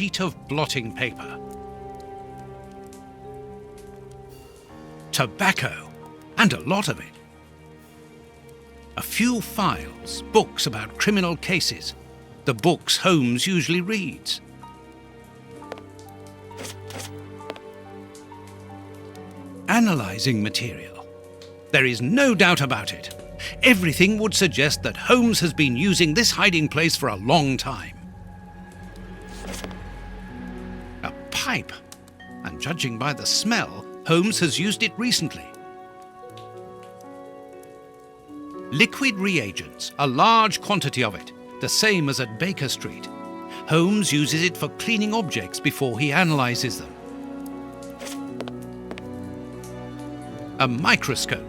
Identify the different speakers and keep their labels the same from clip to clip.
Speaker 1: sheet of blotting paper. Tobacco, and a lot of it. A few files, books about criminal cases, the books Holmes usually reads. Analysing material. There is no doubt about it. Everything would suggest that Holmes has been using this hiding place for a long time. A pipe, and judging by the smell, Holmes has used it recently. Liquid reagents, a large quantity of it, the same as at Baker Street. Holmes uses it for cleaning objects before he analyses them. A microscope.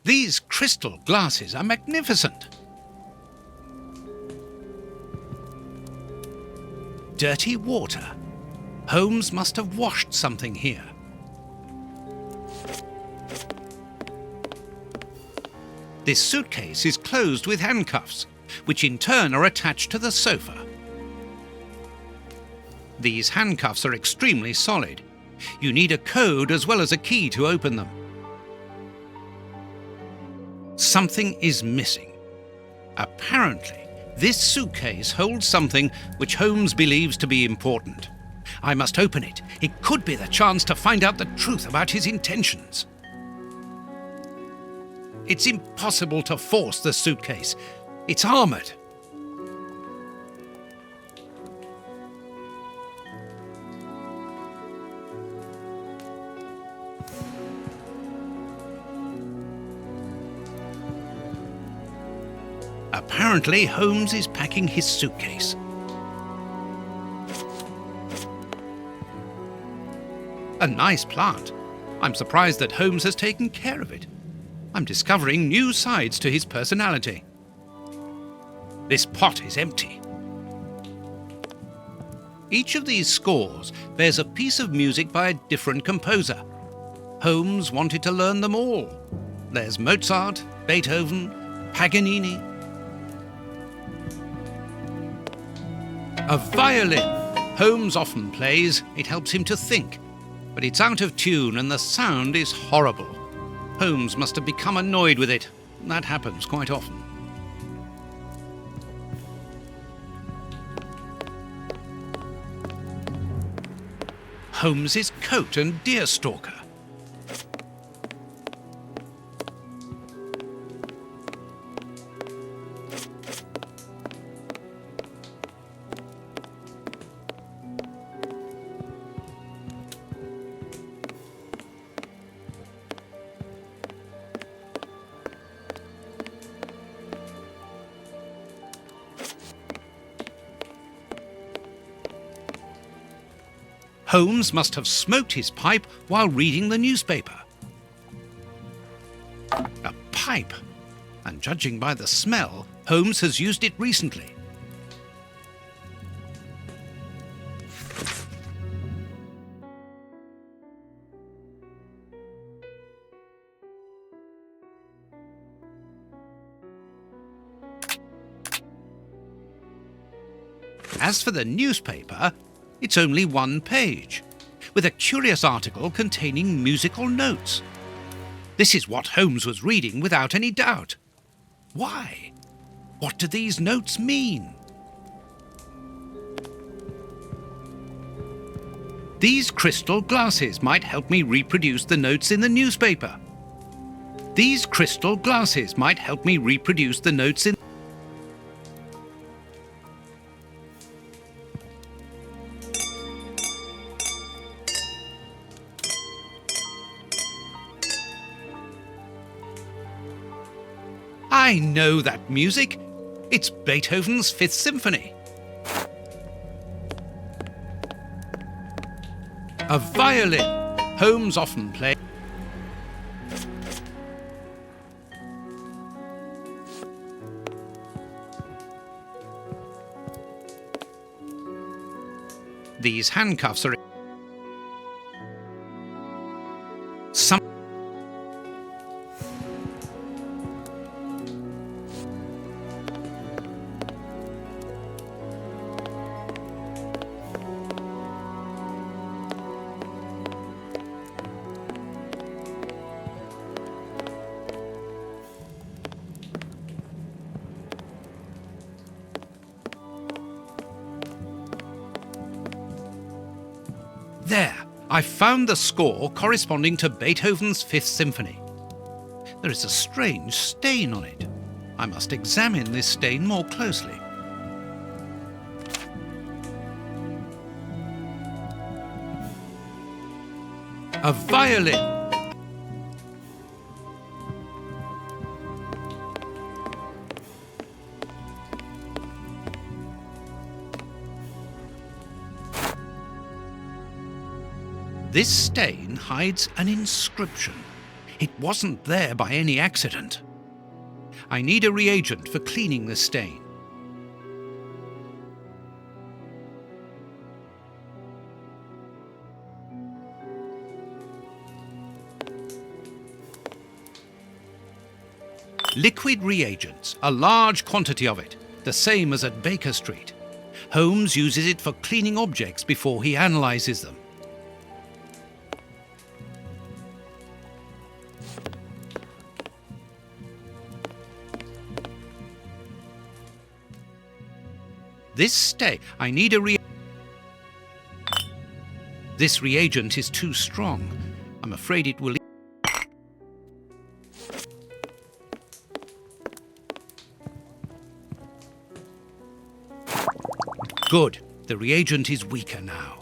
Speaker 1: These crystal glasses are magnificent. Dirty water. Holmes must have washed something here. This suitcase is closed with handcuffs, which in turn are attached to the sofa. These handcuffs are extremely solid. You need a code as well as a key to open them. Something is missing. Apparently, this suitcase holds something which Holmes believes to be important. I must open it. It could be the chance to find out the truth about his intentions. It's impossible to force the suitcase. It's armoured. Apparently, Holmes is packing his suitcase. A nice plant. I'm surprised that Holmes has taken care of it. I'm discovering new sides to his personality. This pot is empty. Each of these scores bears a piece of music by a different composer. Holmes wanted to learn them all. There's Mozart, Beethoven, Paganini. A violin. Holmes often plays. It helps him to think. But it's out of tune and the sound is horrible. Holmes must have become annoyed with it. That happens quite often. Holmes's coat and deerstalker. Holmes must have smoked his pipe while reading the newspaper. A pipe, and judging by the smell, Holmes has used it recently. As for the newspaper, it's only one page, with a curious article containing musical notes. This is what Holmes was reading without any doubt. Why? What do these notes mean? These crystal glasses might help me reproduce the notes in the newspaper. These crystal glasses might help me reproduce the notes in I know that music. It's Beethoven's Fifth Symphony. A violin. Holmes often played. These handcuffs are some. There, I found the score corresponding to Beethoven's Fifth Symphony. There is a strange stain on it. I must examine this stain more closely. A violin. This stain hides an inscription. It wasn't there by any accident. I need a reagent for cleaning this stain. Liquid reagents, a large quantity of it, the same as at Baker Street. Holmes uses it for cleaning objects before he analyzes them. This stain, I need a This reagent is too strong. I'm afraid it will. Good. The reagent is weaker now.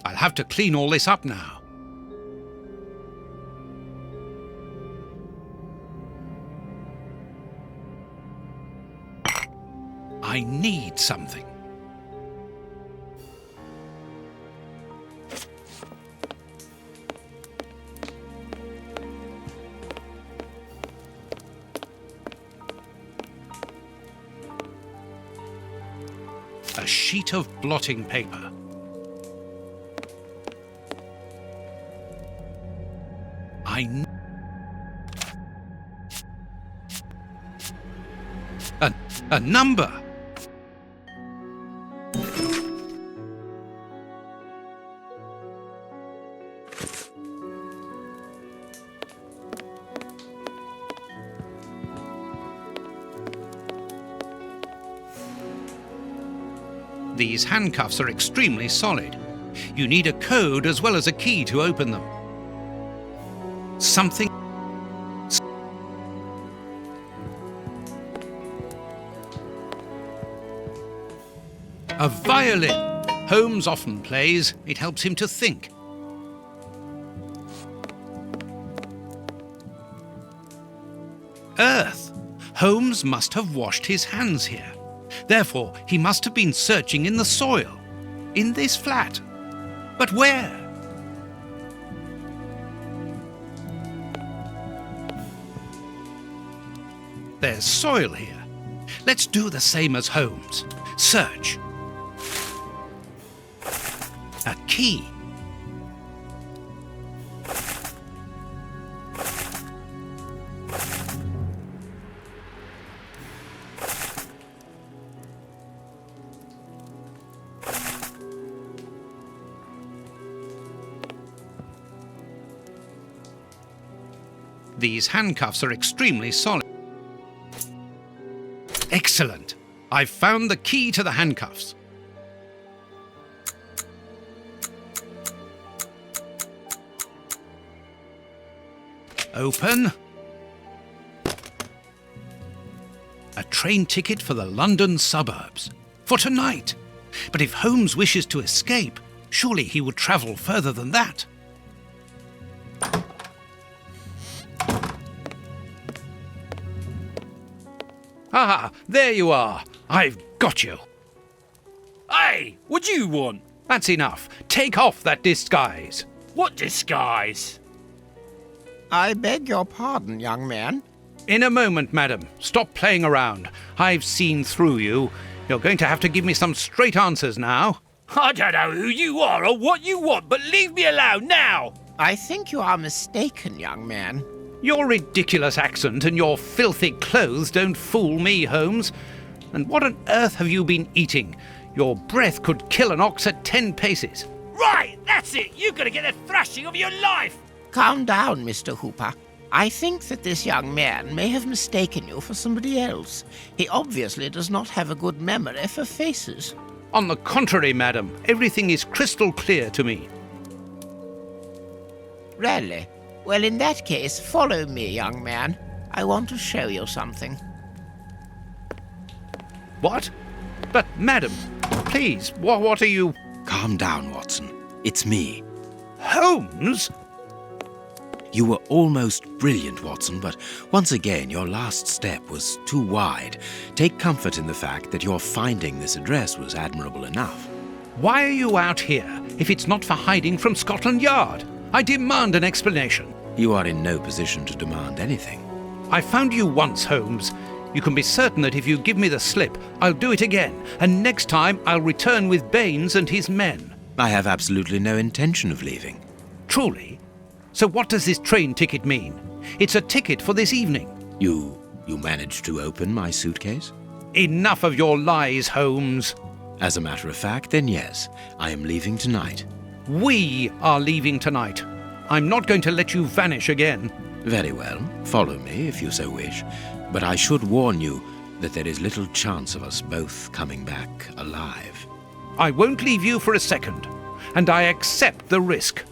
Speaker 1: I'll have to clean all this up now. I need something. A sheet of blotting paper. A number. These handcuffs are extremely solid. You need a code as well as a key to open them. Something. A violin. Holmes often plays. It helps him to think. Earth. Holmes must have washed his hands here. Therefore, he must have been searching in the soil. In this flat. But where? There's soil here. Let's do the same as Holmes. Search. A key. These handcuffs are extremely solid. Excellent! I've found the key to the handcuffs. Open. A train ticket for the London suburbs. For tonight. But if Holmes wishes to escape, surely he would travel further than that. Ah, there you are. I've got you.
Speaker 2: Hey, what do you want?
Speaker 1: That's enough. Take off that disguise.
Speaker 2: What disguise?
Speaker 3: I beg your pardon, young man.
Speaker 1: In a moment, madam. Stop playing around. I've seen through you. You're going to have to give me some straight answers now.
Speaker 2: I don't know who you are or what you want, but leave me alone now!
Speaker 3: I think you are mistaken, young man.
Speaker 1: Your ridiculous accent and your filthy clothes don't fool me, Holmes. And what on earth have you been eating? Your breath could kill an ox at 10 paces.
Speaker 2: Right, that's it! You're gonna get a thrashing of your life!
Speaker 3: Calm down, Mr. Hooper. I think that this young man may have mistaken you for somebody else. He obviously does not have a good memory for faces.
Speaker 1: On the contrary, madam, everything is crystal clear to me.
Speaker 3: Really? Well, in that case, follow me, young man. I want to show you something.
Speaker 1: What? But, madam, please, what are you...
Speaker 4: Calm down, Watson. It's me.
Speaker 1: Holmes?
Speaker 4: You were almost brilliant, Watson, but once again your last step was too wide. Take comfort in the fact that your finding this address was admirable enough.
Speaker 1: Why are you out here if it's not for hiding from Scotland Yard? I demand an explanation.
Speaker 4: You are in no position to demand anything.
Speaker 1: I found you once, Holmes. You can be certain that if you give me the slip, I'll do it again, and next time I'll return with Baines and his men.
Speaker 4: I have absolutely no intention of leaving.
Speaker 1: Truly? So what does this train ticket mean? It's a ticket for this evening.
Speaker 4: You managed to open my suitcase?
Speaker 1: Enough of your lies, Holmes.
Speaker 4: As a matter of fact, then yes, I am leaving tonight.
Speaker 1: We are leaving tonight. I'm not going to let you vanish again.
Speaker 4: Very well, follow me if you so wish. But I should warn you that there is little chance of us both coming back alive.
Speaker 1: I won't leave you for a second, and I accept the risk.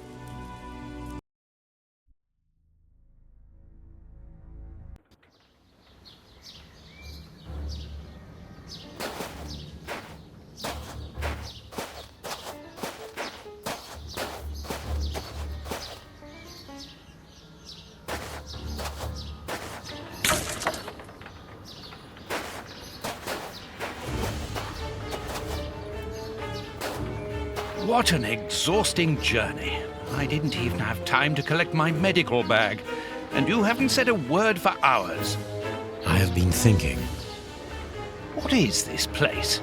Speaker 1: What an exhausting journey. I didn't even have time to collect my medical bag, and you haven't said a word for hours.
Speaker 5: I have been thinking.
Speaker 1: What is this place?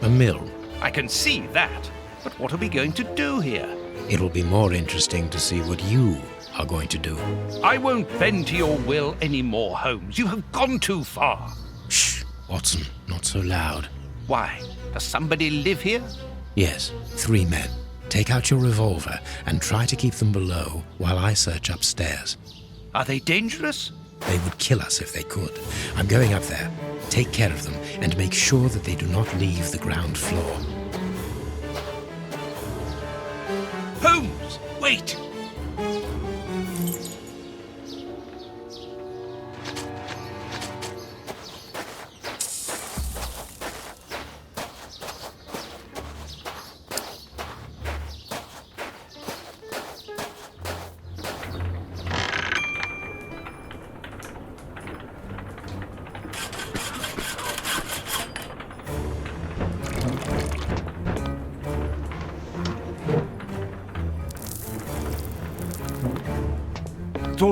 Speaker 5: A mill.
Speaker 1: I can see that, but what are we going to do here?
Speaker 5: It'll be more interesting to see what you are going to do.
Speaker 1: I won't bend to your will anymore, Holmes. You have gone too far.
Speaker 5: Shh, Watson, not so loud.
Speaker 1: Why? Does somebody live here?
Speaker 5: Yes, 3 men. Take out your revolver and try to keep them below while I search upstairs.
Speaker 1: Are they dangerous?
Speaker 5: They would kill us if they could. I'm going up there. Take care of them and make sure that they do not leave the ground floor.
Speaker 1: Holmes, wait!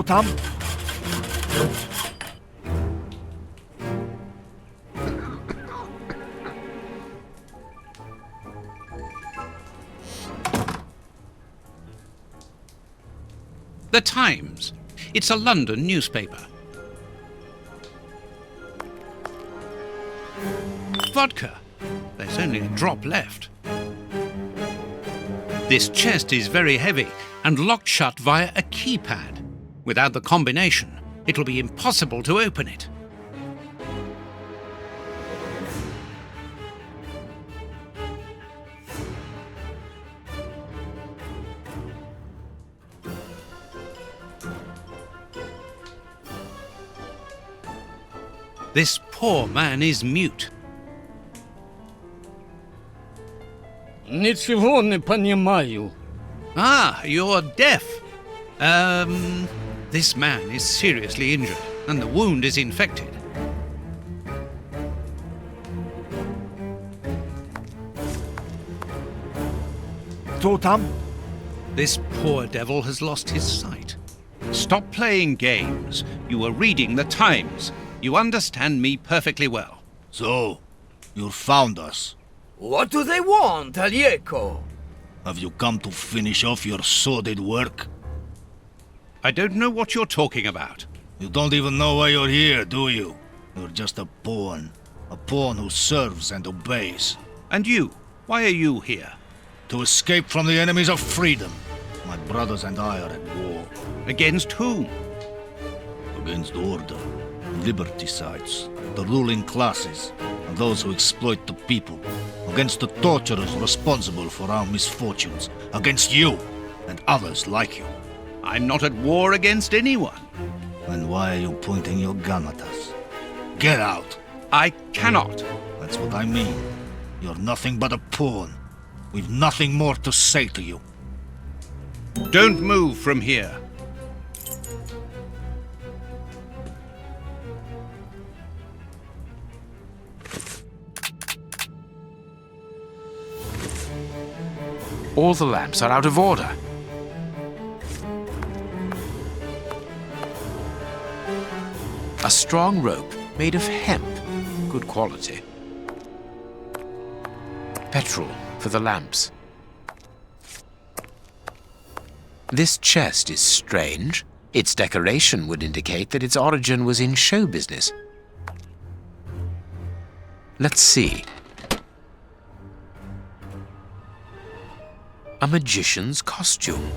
Speaker 2: Tam.
Speaker 1: The Times. It's a London newspaper. Vodka. There's only a drop left. This chest is very heavy and locked shut via a keypad. Without the combination, it'll be impossible to open it. This poor man is mute.
Speaker 2: Ничего не понимаю.
Speaker 1: Ah, you're deaf. This man is seriously injured, and the wound is infected.
Speaker 6: Co tam?
Speaker 1: This poor devil has lost his sight. Stop playing games. You were reading the Times. You understand me perfectly well.
Speaker 7: So, you found us.
Speaker 6: What do they want, Alieco?
Speaker 7: Have you come to finish off your sordid work?
Speaker 1: I don't know what you're talking about.
Speaker 7: You don't even know why you're here, do you? You're just a pawn. A pawn who serves and obeys.
Speaker 1: And you? Why are you here?
Speaker 7: To escape from the enemies of freedom. My brothers and I are at war.
Speaker 1: Against whom?
Speaker 7: Against order, liberticides, the ruling classes, and those who exploit the people. Against the torturers responsible for our misfortunes. Against you and others like you.
Speaker 1: I'm not at war against anyone.
Speaker 7: Then why are you pointing your gun at us? Get out!
Speaker 1: I cannot.
Speaker 7: That's what I mean. You're nothing but a pawn. We've nothing more to say to you.
Speaker 1: Don't move from here.
Speaker 5: All the lamps are out of order. A strong rope made of hemp. Good quality. Petrol for the lamps. This chest is strange. Its decoration would indicate that its origin was in show business. Let's see. A magician's costume.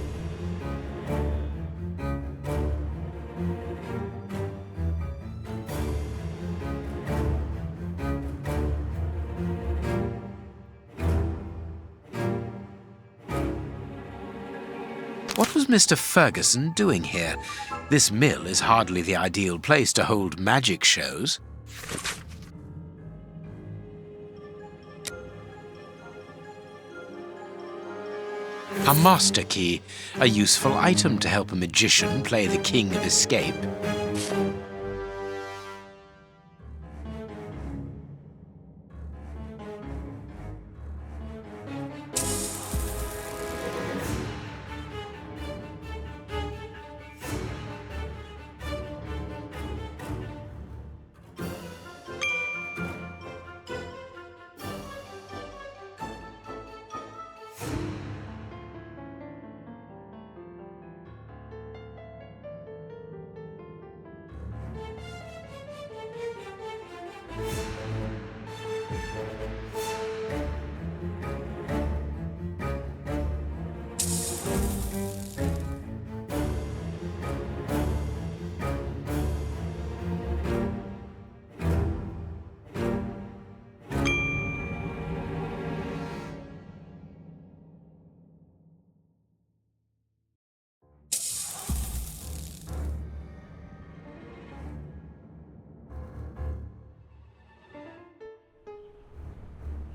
Speaker 5: What was Mr. Ferguson doing here? This mill is hardly the ideal place to hold magic shows. A master key, a useful item to help a magician play the king of escape.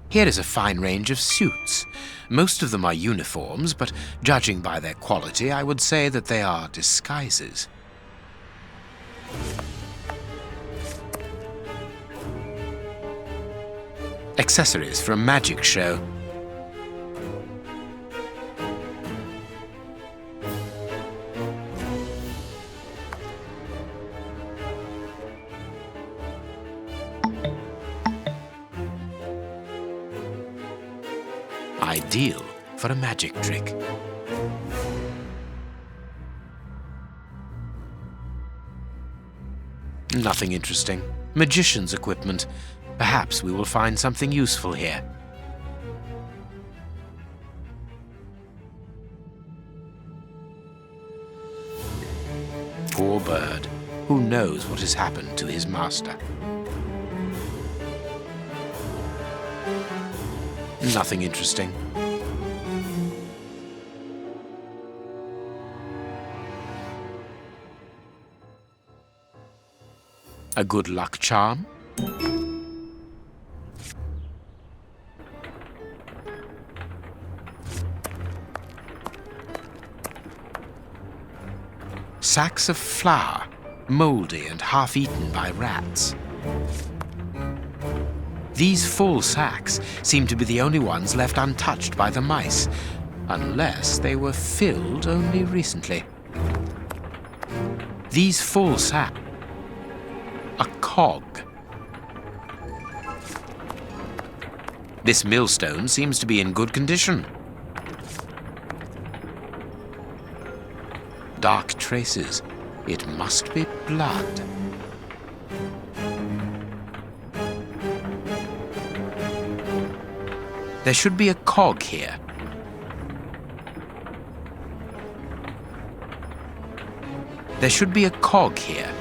Speaker 5: Here is a fine range of suits. Most of them are uniforms, but judging by their quality, I would say that they are disguises. Accessories for a magic show. Ideal for a magic trick. Nothing interesting. Magician's equipment. Perhaps we will find something useful here. Poor bird. Who knows what has happened to his master? Nothing interesting. A good luck charm? Sacks of flour, mouldy and half-eaten by rats. These full sacks seem to be the only ones left untouched by the mice, unless they were filled only recently. These full sacks. A cog. This millstone seems to be in good condition. Dark traces. It must be blood. There should be a cog here. There should be a cog here.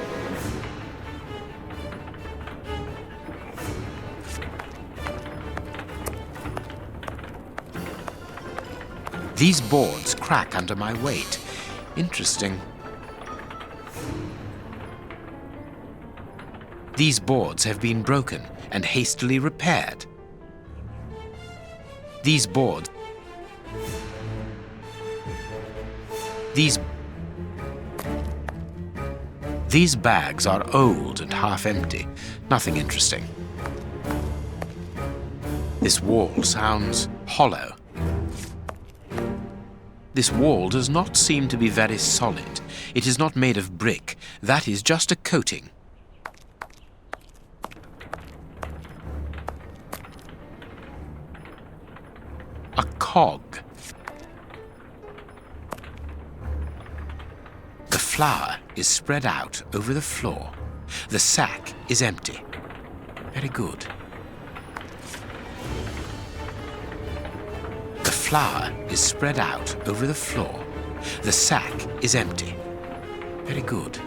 Speaker 5: These boards crack under my weight. Interesting. These boards have been broken and hastily repaired. These boards... These bags are old and half empty. Nothing interesting. This wall sounds hollow. This wall does not seem to be very solid. It is not made of brick. That is just a coating. A cog. The flour is spread out over the floor. The sack is empty. Very good. The flour is spread out over the floor. The sack is empty. Very good.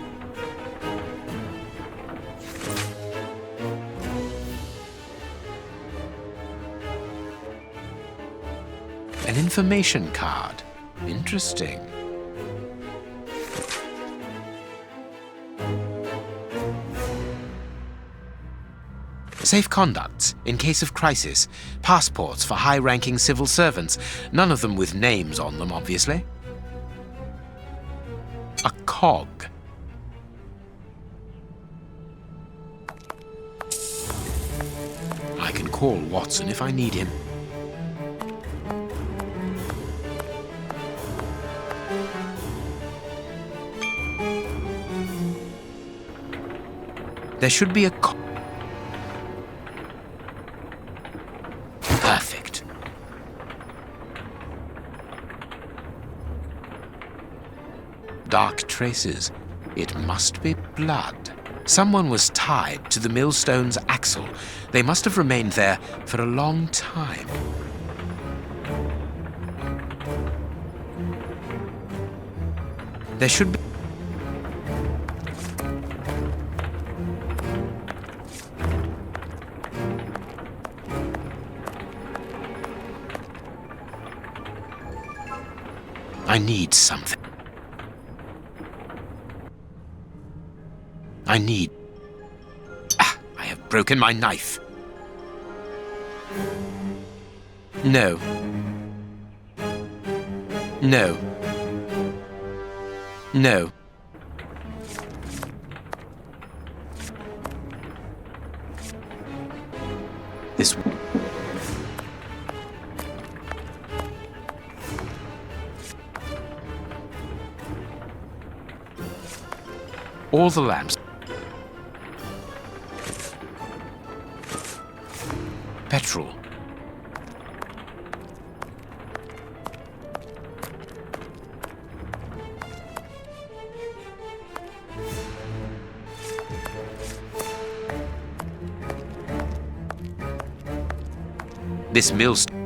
Speaker 5: An information card. Interesting. Safe conducts in case of crisis. Passports for high-ranking civil servants. None of them with names on them, obviously. A cog. I can call Watson if I need him. There should be a cog. Perfect. Dark traces. It must be blood. Someone was tied to the millstone's axle. They must have remained there for a long time. There should be... I need something. I need... Ah, I have broken my knife. No. No. No. This... All the lamps. Petrol. This millstone.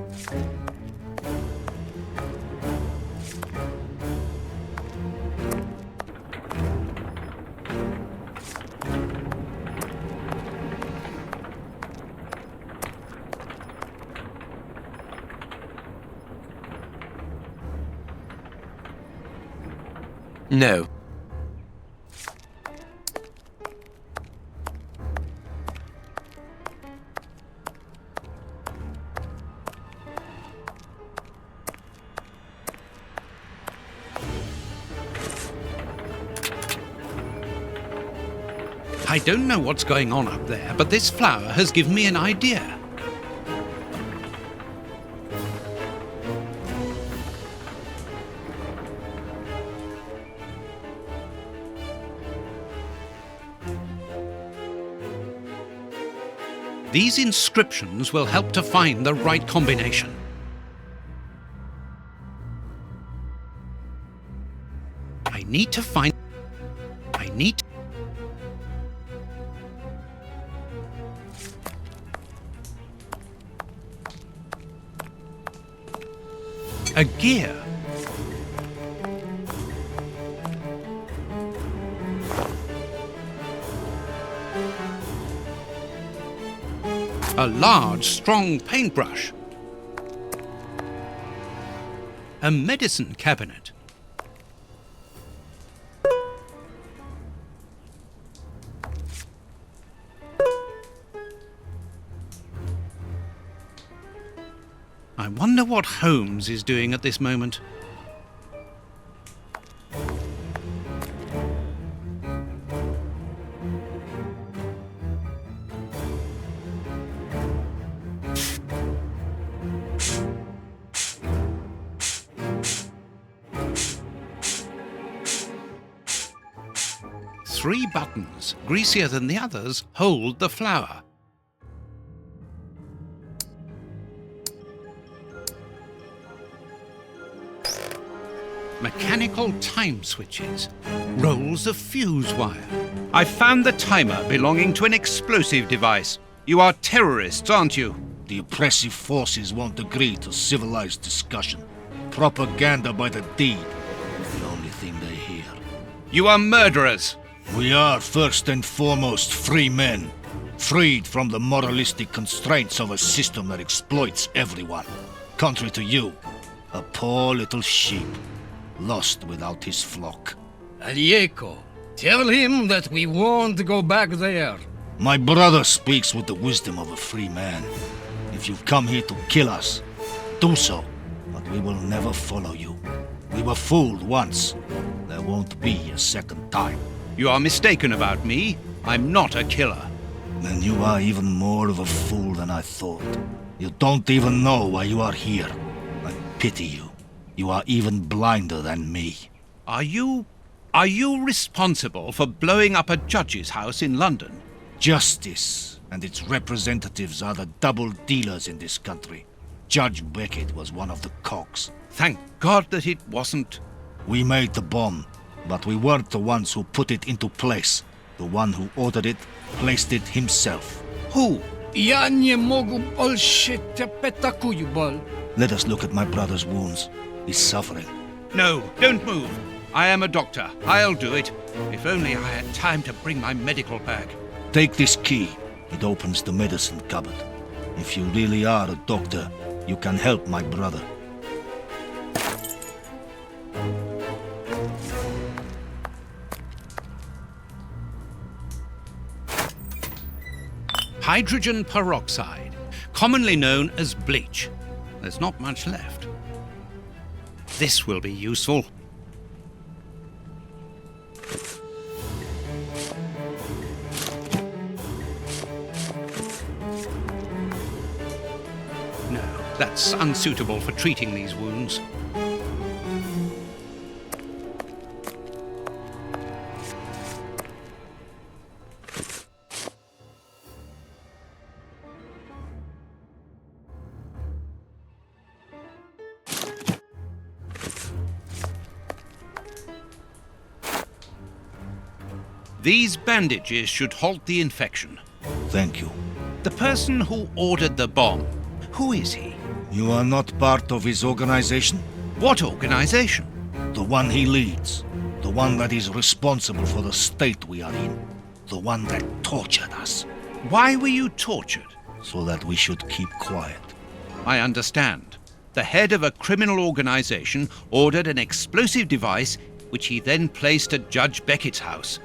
Speaker 5: No.
Speaker 1: I don't know what's going on up there, but this flower has given me an idea. These inscriptions will help to find the right combination. I need to find... a gear. A large, strong paintbrush. A medicine cabinet. I wonder what Holmes is doing at this moment. Three buttons, greasier than the others, hold the flower. Mechanical time switches, rolls of fuse wire. I found the timer belonging to an explosive device. You are terrorists, aren't you?
Speaker 7: The oppressive forces won't agree to civilized discussion. Propaganda by the deed is the only thing they hear.
Speaker 1: You are murderers.
Speaker 7: We are first and foremost free men, freed from the moralistic constraints of a system that exploits everyone. Contrary to you, a poor little sheep, lost without his flock.
Speaker 6: Alieco, tell him that we won't go back there.
Speaker 7: My brother speaks with the wisdom of a free man. If you've come here to kill us, do so, but we will never follow you. We were fooled once. There won't be a second time.
Speaker 1: You are mistaken about me. I'm not a killer.
Speaker 7: Then you are even more of a fool than I thought. You don't even know why you are here. I pity you. You are even blinder than me.
Speaker 1: Are you responsible for blowing up a judge's house in London?
Speaker 7: Justice and its representatives are the double dealers in this country. Judge Beckett was one of the cogs.
Speaker 1: Thank God that it wasn't.
Speaker 7: We made the bomb, but we weren't the ones who put it into place. The one who ordered it placed it himself.
Speaker 1: Who?
Speaker 6: Ja nie mogu bolше takую bol.
Speaker 7: Let us look at my brother's wounds. He's suffering.
Speaker 1: No, don't move. I am a doctor. I'll do it. If only I had time to bring my medical bag.
Speaker 7: Take this key. It opens the medicine cupboard. If you really are a doctor, you can help my brother.
Speaker 1: Hydrogen peroxide, commonly known as bleach. There's not much left. This will be useful. No, that's unsuitable for treating these wounds. These bandages should halt the infection.
Speaker 7: Thank you.
Speaker 1: The person who ordered the bomb, who is he?
Speaker 7: You are not part of his organization?
Speaker 1: What organization?
Speaker 7: The one he leads. The one that is responsible for the state we are in. The one that tortured us.
Speaker 1: Why were you tortured?
Speaker 7: So that we should keep quiet.
Speaker 1: I understand. The head of a criminal organization ordered an explosive device which he then placed at Judge Beckett's house.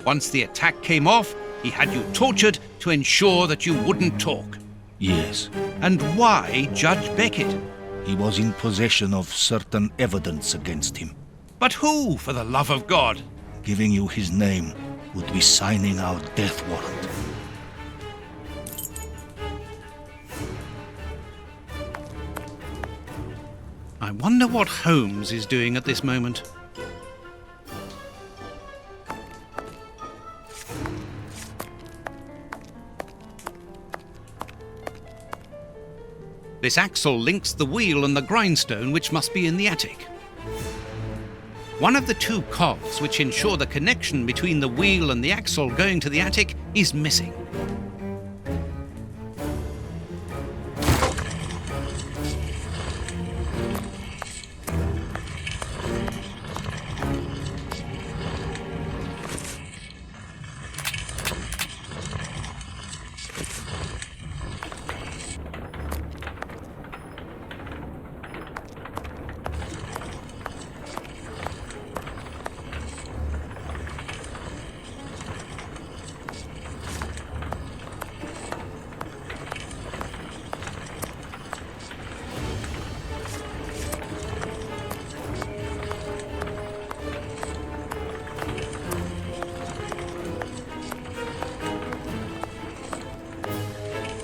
Speaker 1: Once the attack came off, he had you tortured to ensure that you wouldn't talk.
Speaker 7: Yes.
Speaker 1: And why Judge Beckett?
Speaker 7: He was in possession of certain evidence against him.
Speaker 1: But who, for the love of God?
Speaker 7: Giving you his name, would be signing our death warrant.
Speaker 1: I wonder what Holmes is doing at this moment. This axle links the wheel and the grindstone, which must be in the attic. One of the two cogs which ensure the connection between the wheel and the axle going to the attic is missing.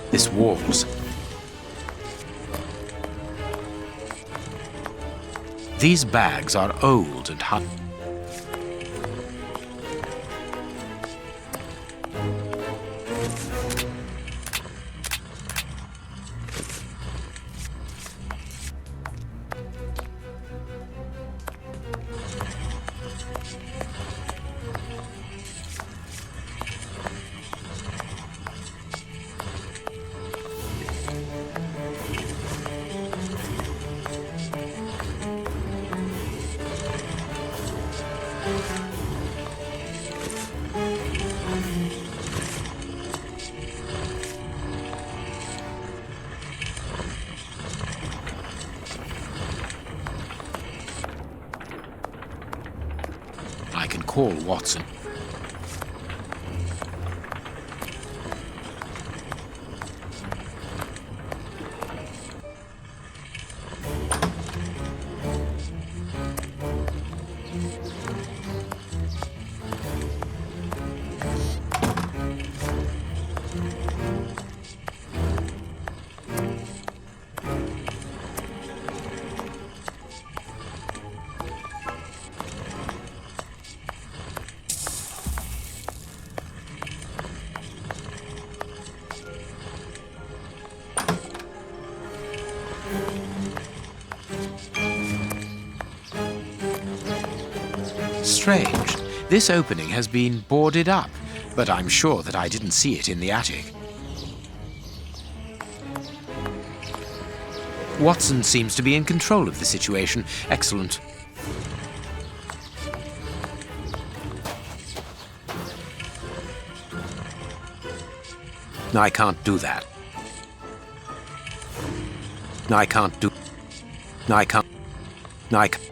Speaker 5: This walls. These bags are old and hot. I can call Watson. Strange. This opening has been boarded up, but I'm sure that I didn't see it in the attic. Watson seems to be in control of the situation. Excellent. No, I can't do that. No, I can't do... No, I can't... No, I can't...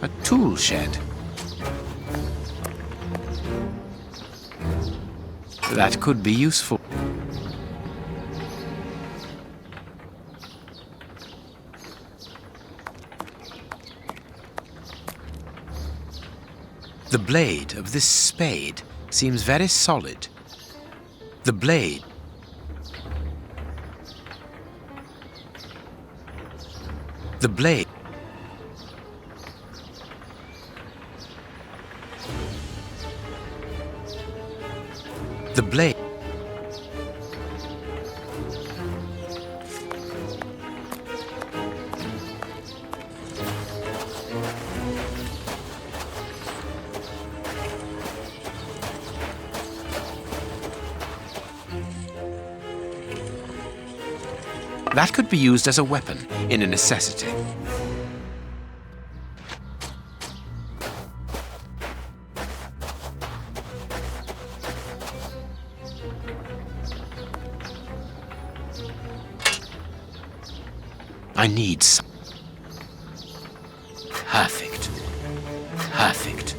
Speaker 5: A tool shed. That could be useful. The blade of this spade seems very solid. The blade. The blade. The blade. That could be used as a weapon in a necessity. I need some. Perfect. Perfect.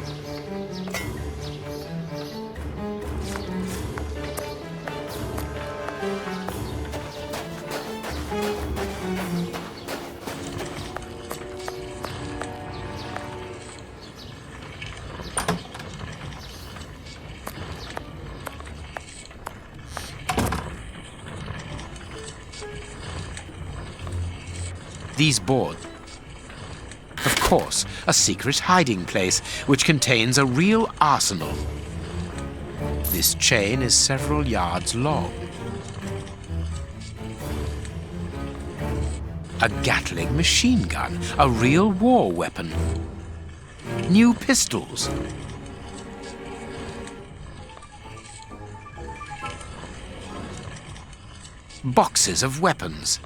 Speaker 5: These boards... Of course, a secret hiding place, which contains a real arsenal. This chain is several yards long. A Gatling machine gun, a real war weapon. New pistols. Boxes of weapons.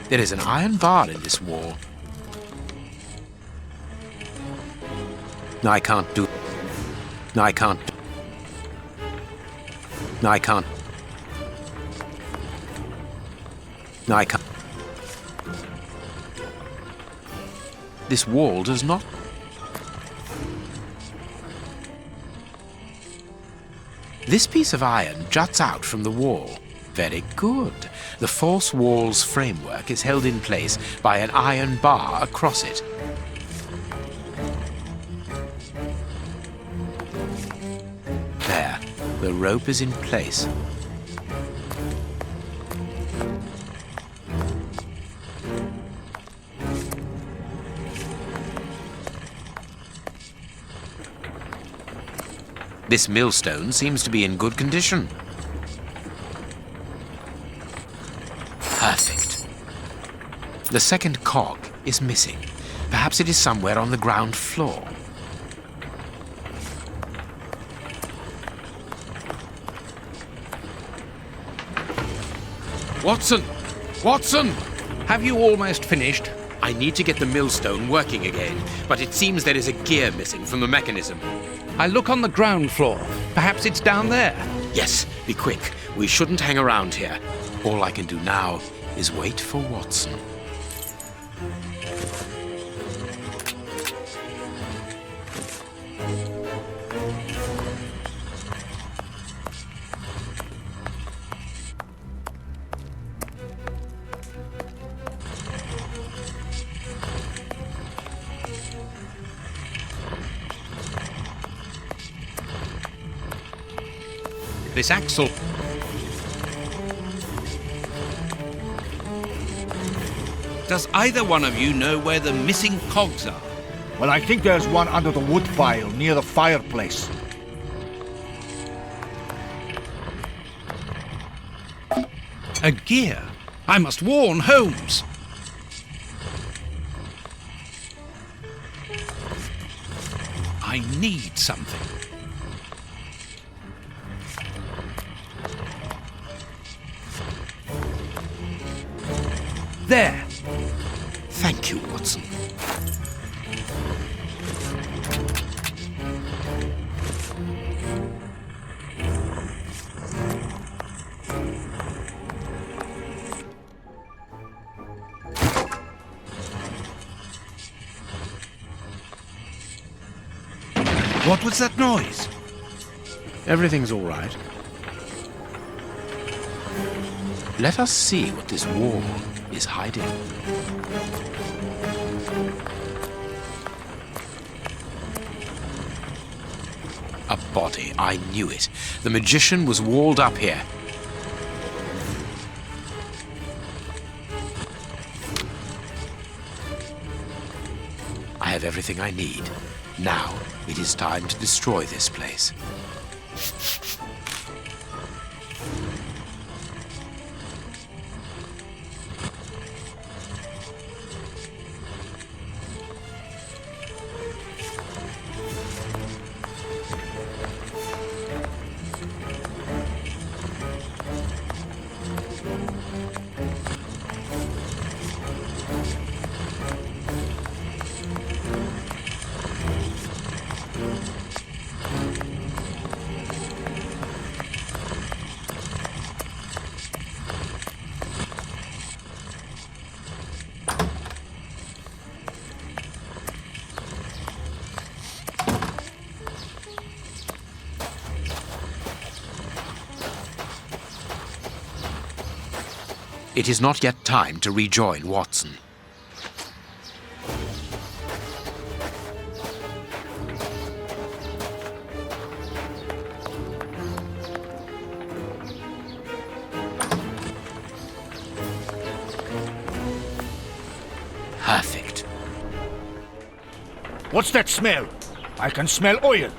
Speaker 5: There is an iron bar in this wall. No, I can't do... No, I can't... No, I can't... No, I can't... This wall does not... This piece of iron juts out from the wall. Very good. The false wall's framework is held in place by an iron bar across it. There, the rope is in place. This millstone seems to be in good condition. Perfect. The second cog is missing. Perhaps it is somewhere on the ground floor.
Speaker 2: Watson! Watson!
Speaker 1: Have you almost finished?
Speaker 5: I need to get the millstone working again, but it seems there is a gear missing from the mechanism.
Speaker 1: I look on the ground floor. Perhaps it's down there.
Speaker 5: Yes, be quick. We shouldn't hang around here. All I can do now is wait for Watson.
Speaker 1: This axle. Does either one of you know where the missing cogs are?
Speaker 7: Well, I think there's one under the wood pile near the fireplace.
Speaker 1: A gear? I must warn Holmes. I need something. There.
Speaker 5: Thank you, Watson.
Speaker 1: What was that noise?
Speaker 5: Everything's all right. Let us see what this wall is hiding. A body. I knew it. The magician was walled up here. I have everything I need. Now it is time to destroy this place. It is not yet time to rejoin Watson. Perfect.
Speaker 7: What's that smell? I can smell oil.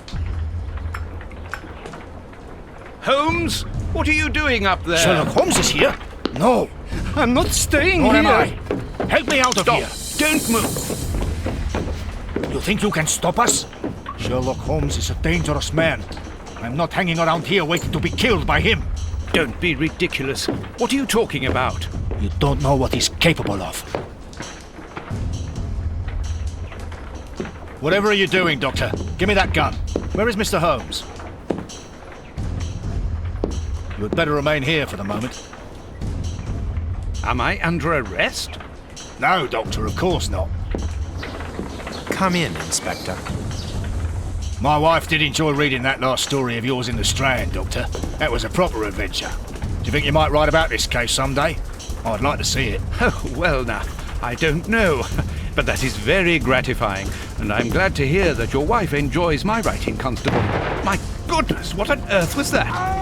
Speaker 2: Holmes, what are you doing up there?
Speaker 7: Sherlock Holmes is here? No.
Speaker 6: I'm not staying
Speaker 7: Nor
Speaker 6: here.
Speaker 7: am I. Help me out of
Speaker 2: Stop.
Speaker 7: here.
Speaker 2: Don't move.
Speaker 7: You think you can stop us? Sherlock Holmes is a dangerous man. I'm not hanging around here waiting to be killed by him.
Speaker 2: Don't be ridiculous. What are you talking about?
Speaker 7: You don't know what he's capable of. Whatever are you doing, Doctor? Give me that gun. Where is Mr. Holmes? You had better remain here for the moment.
Speaker 2: Am I under arrest?
Speaker 7: No, Doctor, of course not.
Speaker 5: Come in, Inspector.
Speaker 7: My wife did enjoy reading that last story of yours in the Strand, Doctor. That was a proper adventure. Do you think you might write about this case someday? I'd like to see it.
Speaker 2: Oh, well now, I don't know. But that is very gratifying, and I'm glad to hear that your wife enjoys my writing, Constable. My goodness, what on earth was that?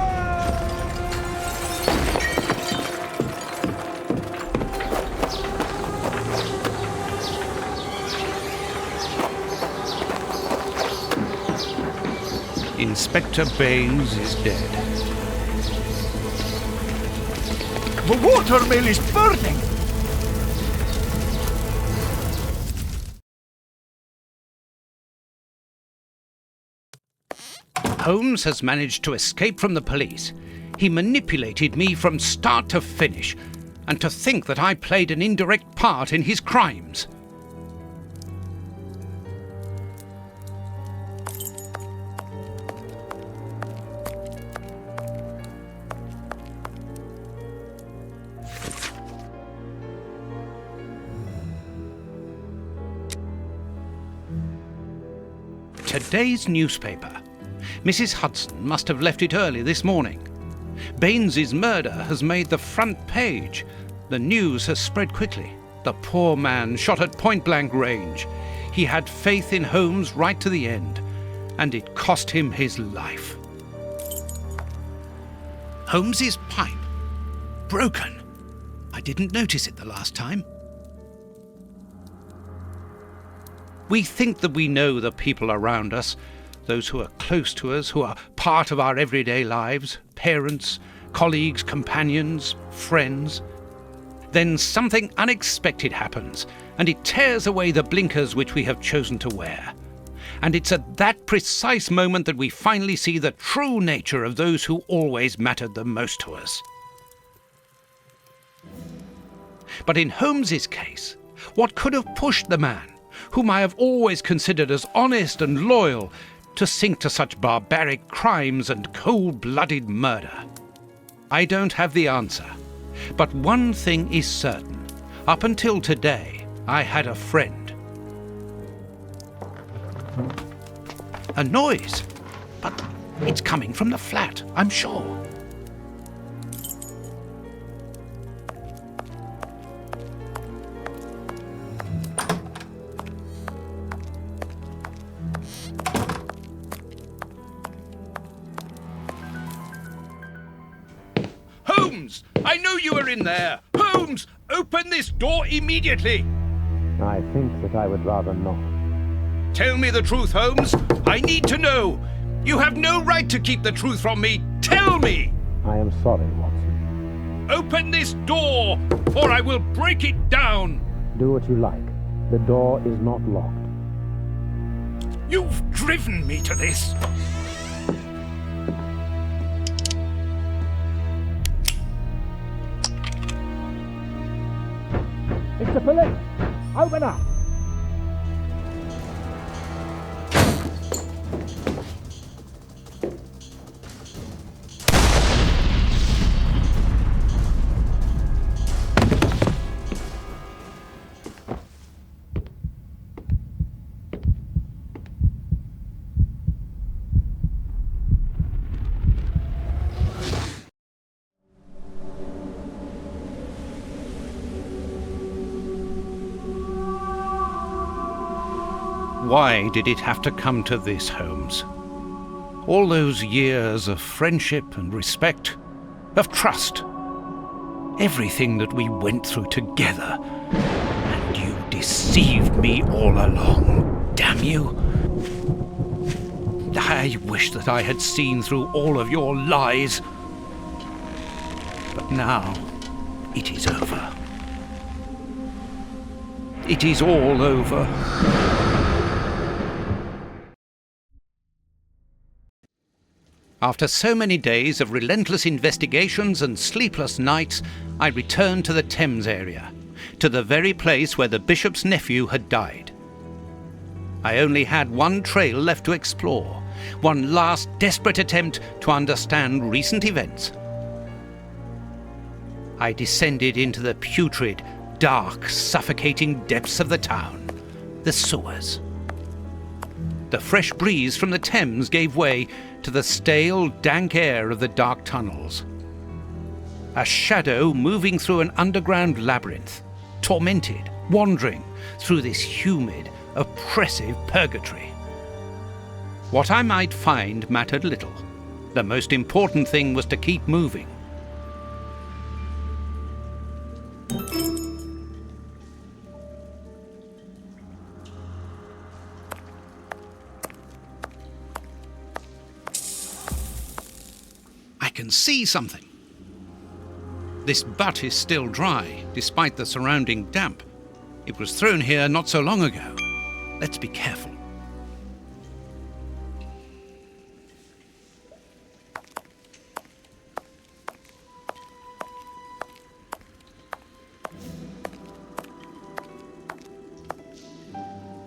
Speaker 2: Inspector Baines is dead.
Speaker 7: The watermill is burning!
Speaker 1: Holmes has managed to escape from the police. He manipulated me from start to finish, and to think that I played an indirect part in his crimes. Today's newspaper. Mrs. Hudson must have left it early this morning. Baines's murder has made the front page. The news has spread quickly. The poor man shot at point-blank range. He had faith in Holmes right to the end, and it cost him his life. Holmes's pipe. Broken. I didn't notice it the last time. We think that we know the people around us, those who are close to us, who are part of our everyday lives, parents, colleagues, companions, friends. Then something unexpected happens, and it tears away the blinkers which we have chosen to wear. And it's at that precise moment that we finally see the true nature of those who always mattered the most to us. But in Holmes's case, what could have pushed the man, whom I have always considered as honest and loyal, to sink to such barbaric crimes and cold-blooded murder? I don't have the answer, but one thing is certain. Up until today, I had a friend. A noise, but it's coming from the flat, I'm sure.
Speaker 2: Holmes! I know you are in there! Holmes! Open this door immediately!
Speaker 8: I think that I would rather not.
Speaker 2: Tell me the truth, Holmes! I need to know! You have no right to keep the truth from me! Tell me!
Speaker 8: I am sorry, Watson.
Speaker 2: Open this door, or I will break it down!
Speaker 8: Do what you like. The door is not locked.
Speaker 2: You've driven me to this!
Speaker 8: It's the police! Open up!
Speaker 1: Why did it have to come to this, Holmes? All those years of friendship and respect, of trust, everything that we went through together, and you decided
Speaker 2: deceived me all along. Damn you! I wish that I had seen through all of your lies. But now, it is over. It is all over.
Speaker 1: After so many days of relentless investigations and sleepless nights, I returned to the Thames area, to the very place where the bishop's nephew had died. I only had one trail left to explore, one last desperate attempt to understand recent events. I descended into the putrid, dark, suffocating depths of the town, the sewers. The fresh breeze from the Thames gave way to the stale, dank air of the dark tunnels. A shadow moving through an underground labyrinth, tormented, wandering through this humid, oppressive purgatory. What I might find mattered little. The most important thing was to keep moving. I can see something. This butt is still dry, despite the surrounding damp. It was thrown here not so long ago. Let's be careful.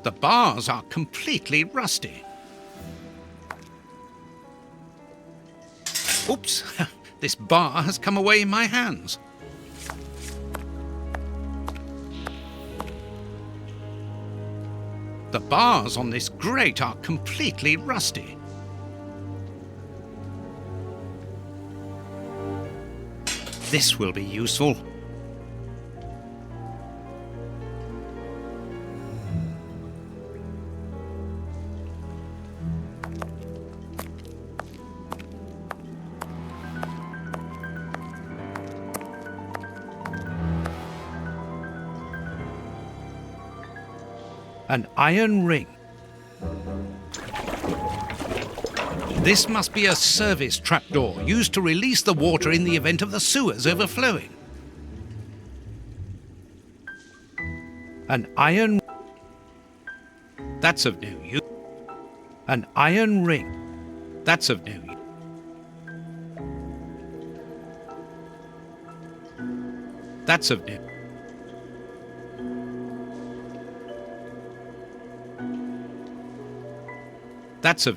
Speaker 1: The bars are completely rusty. Oops, this bar has come away in my hands. The bars on this grate are completely rusty. This will be useful. An iron ring. This must be a service trapdoor used to release the water in the event of the sewers overflowing. An iron... That's of no use. An iron ring. That's of no use. That's of no... That's a...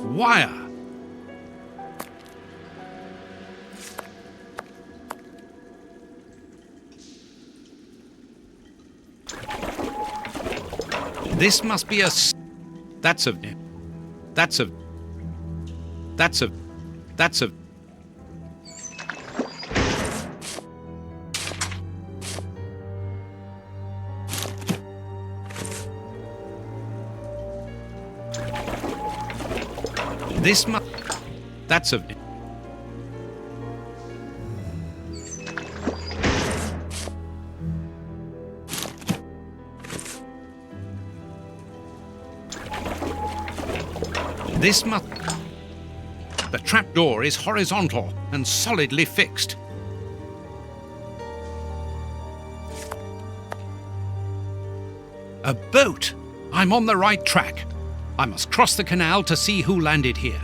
Speaker 1: wire. This must be a... That's a... That's a... That's a... That's a... This must... That's a... This must... The trapdoor is horizontal and solidly fixed. A boat! I'm on the right track. I must cross the canal to see who landed here.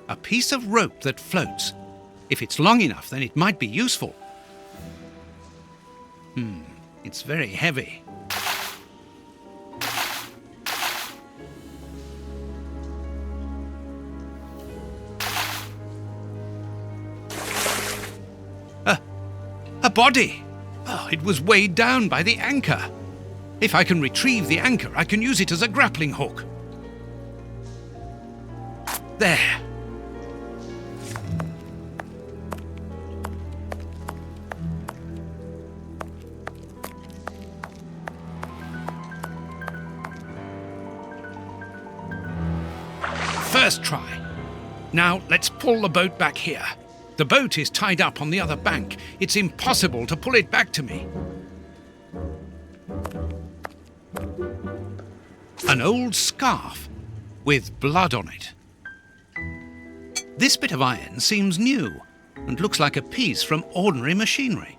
Speaker 1: A piece of rope that floats. If it's long enough, then it might be useful. It's very heavy. A body! Oh, it was weighed down by the anchor. If I can retrieve the anchor, I can use it as a grappling hook. There. First try. Now let's pull the boat back here. The boat is tied up on the other bank. It's impossible to pull it back to me. An old scarf with blood on it. This bit of iron seems new and looks like a piece from ordinary machinery.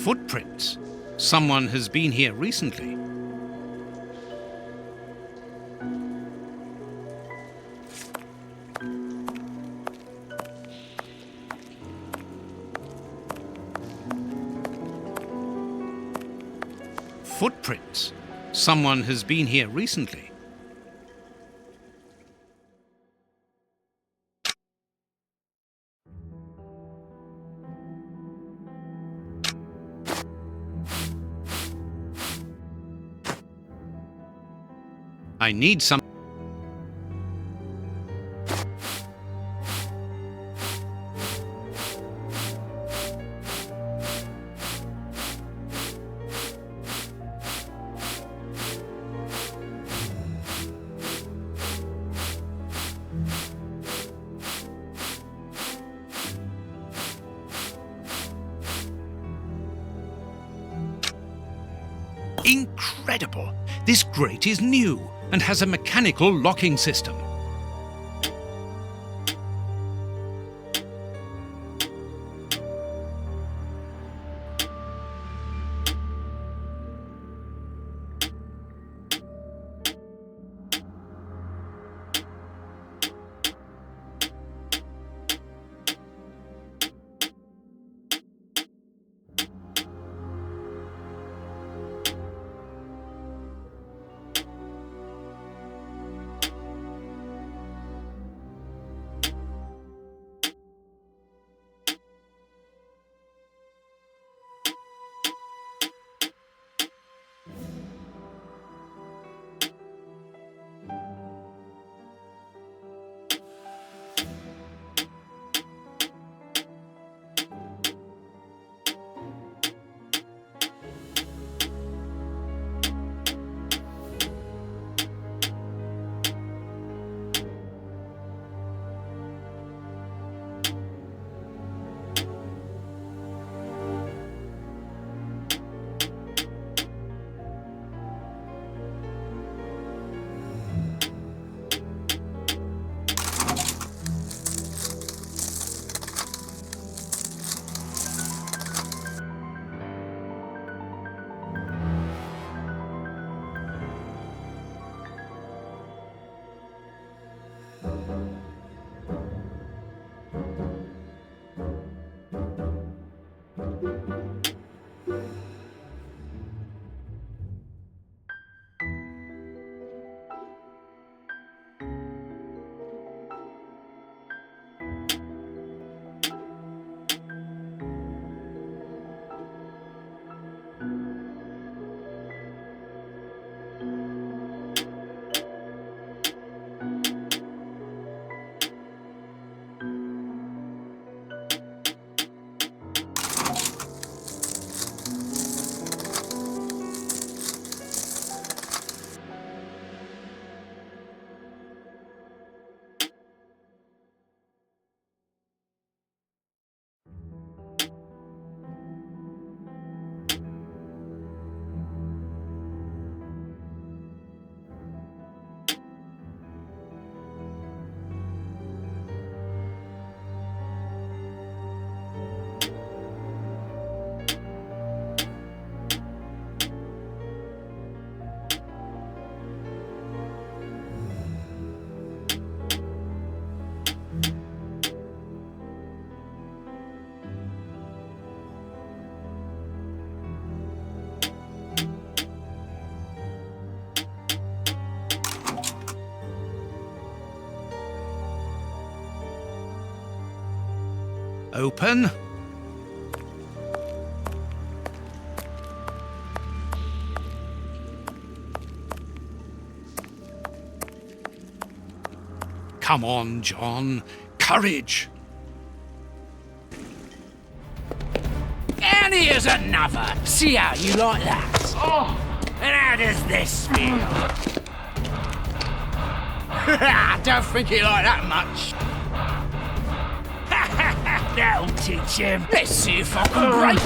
Speaker 1: Footprints. Someone has been here recently. Footprints. Someone has been here recently. I need some. Incredible! This grate is new and has a mechanical locking system. Open. Come on, John. Courage!
Speaker 3: And here's another. See how you like that? Oh, and how does this feel? I don't think he liked that much. That'll teach him. Let's see if I can break.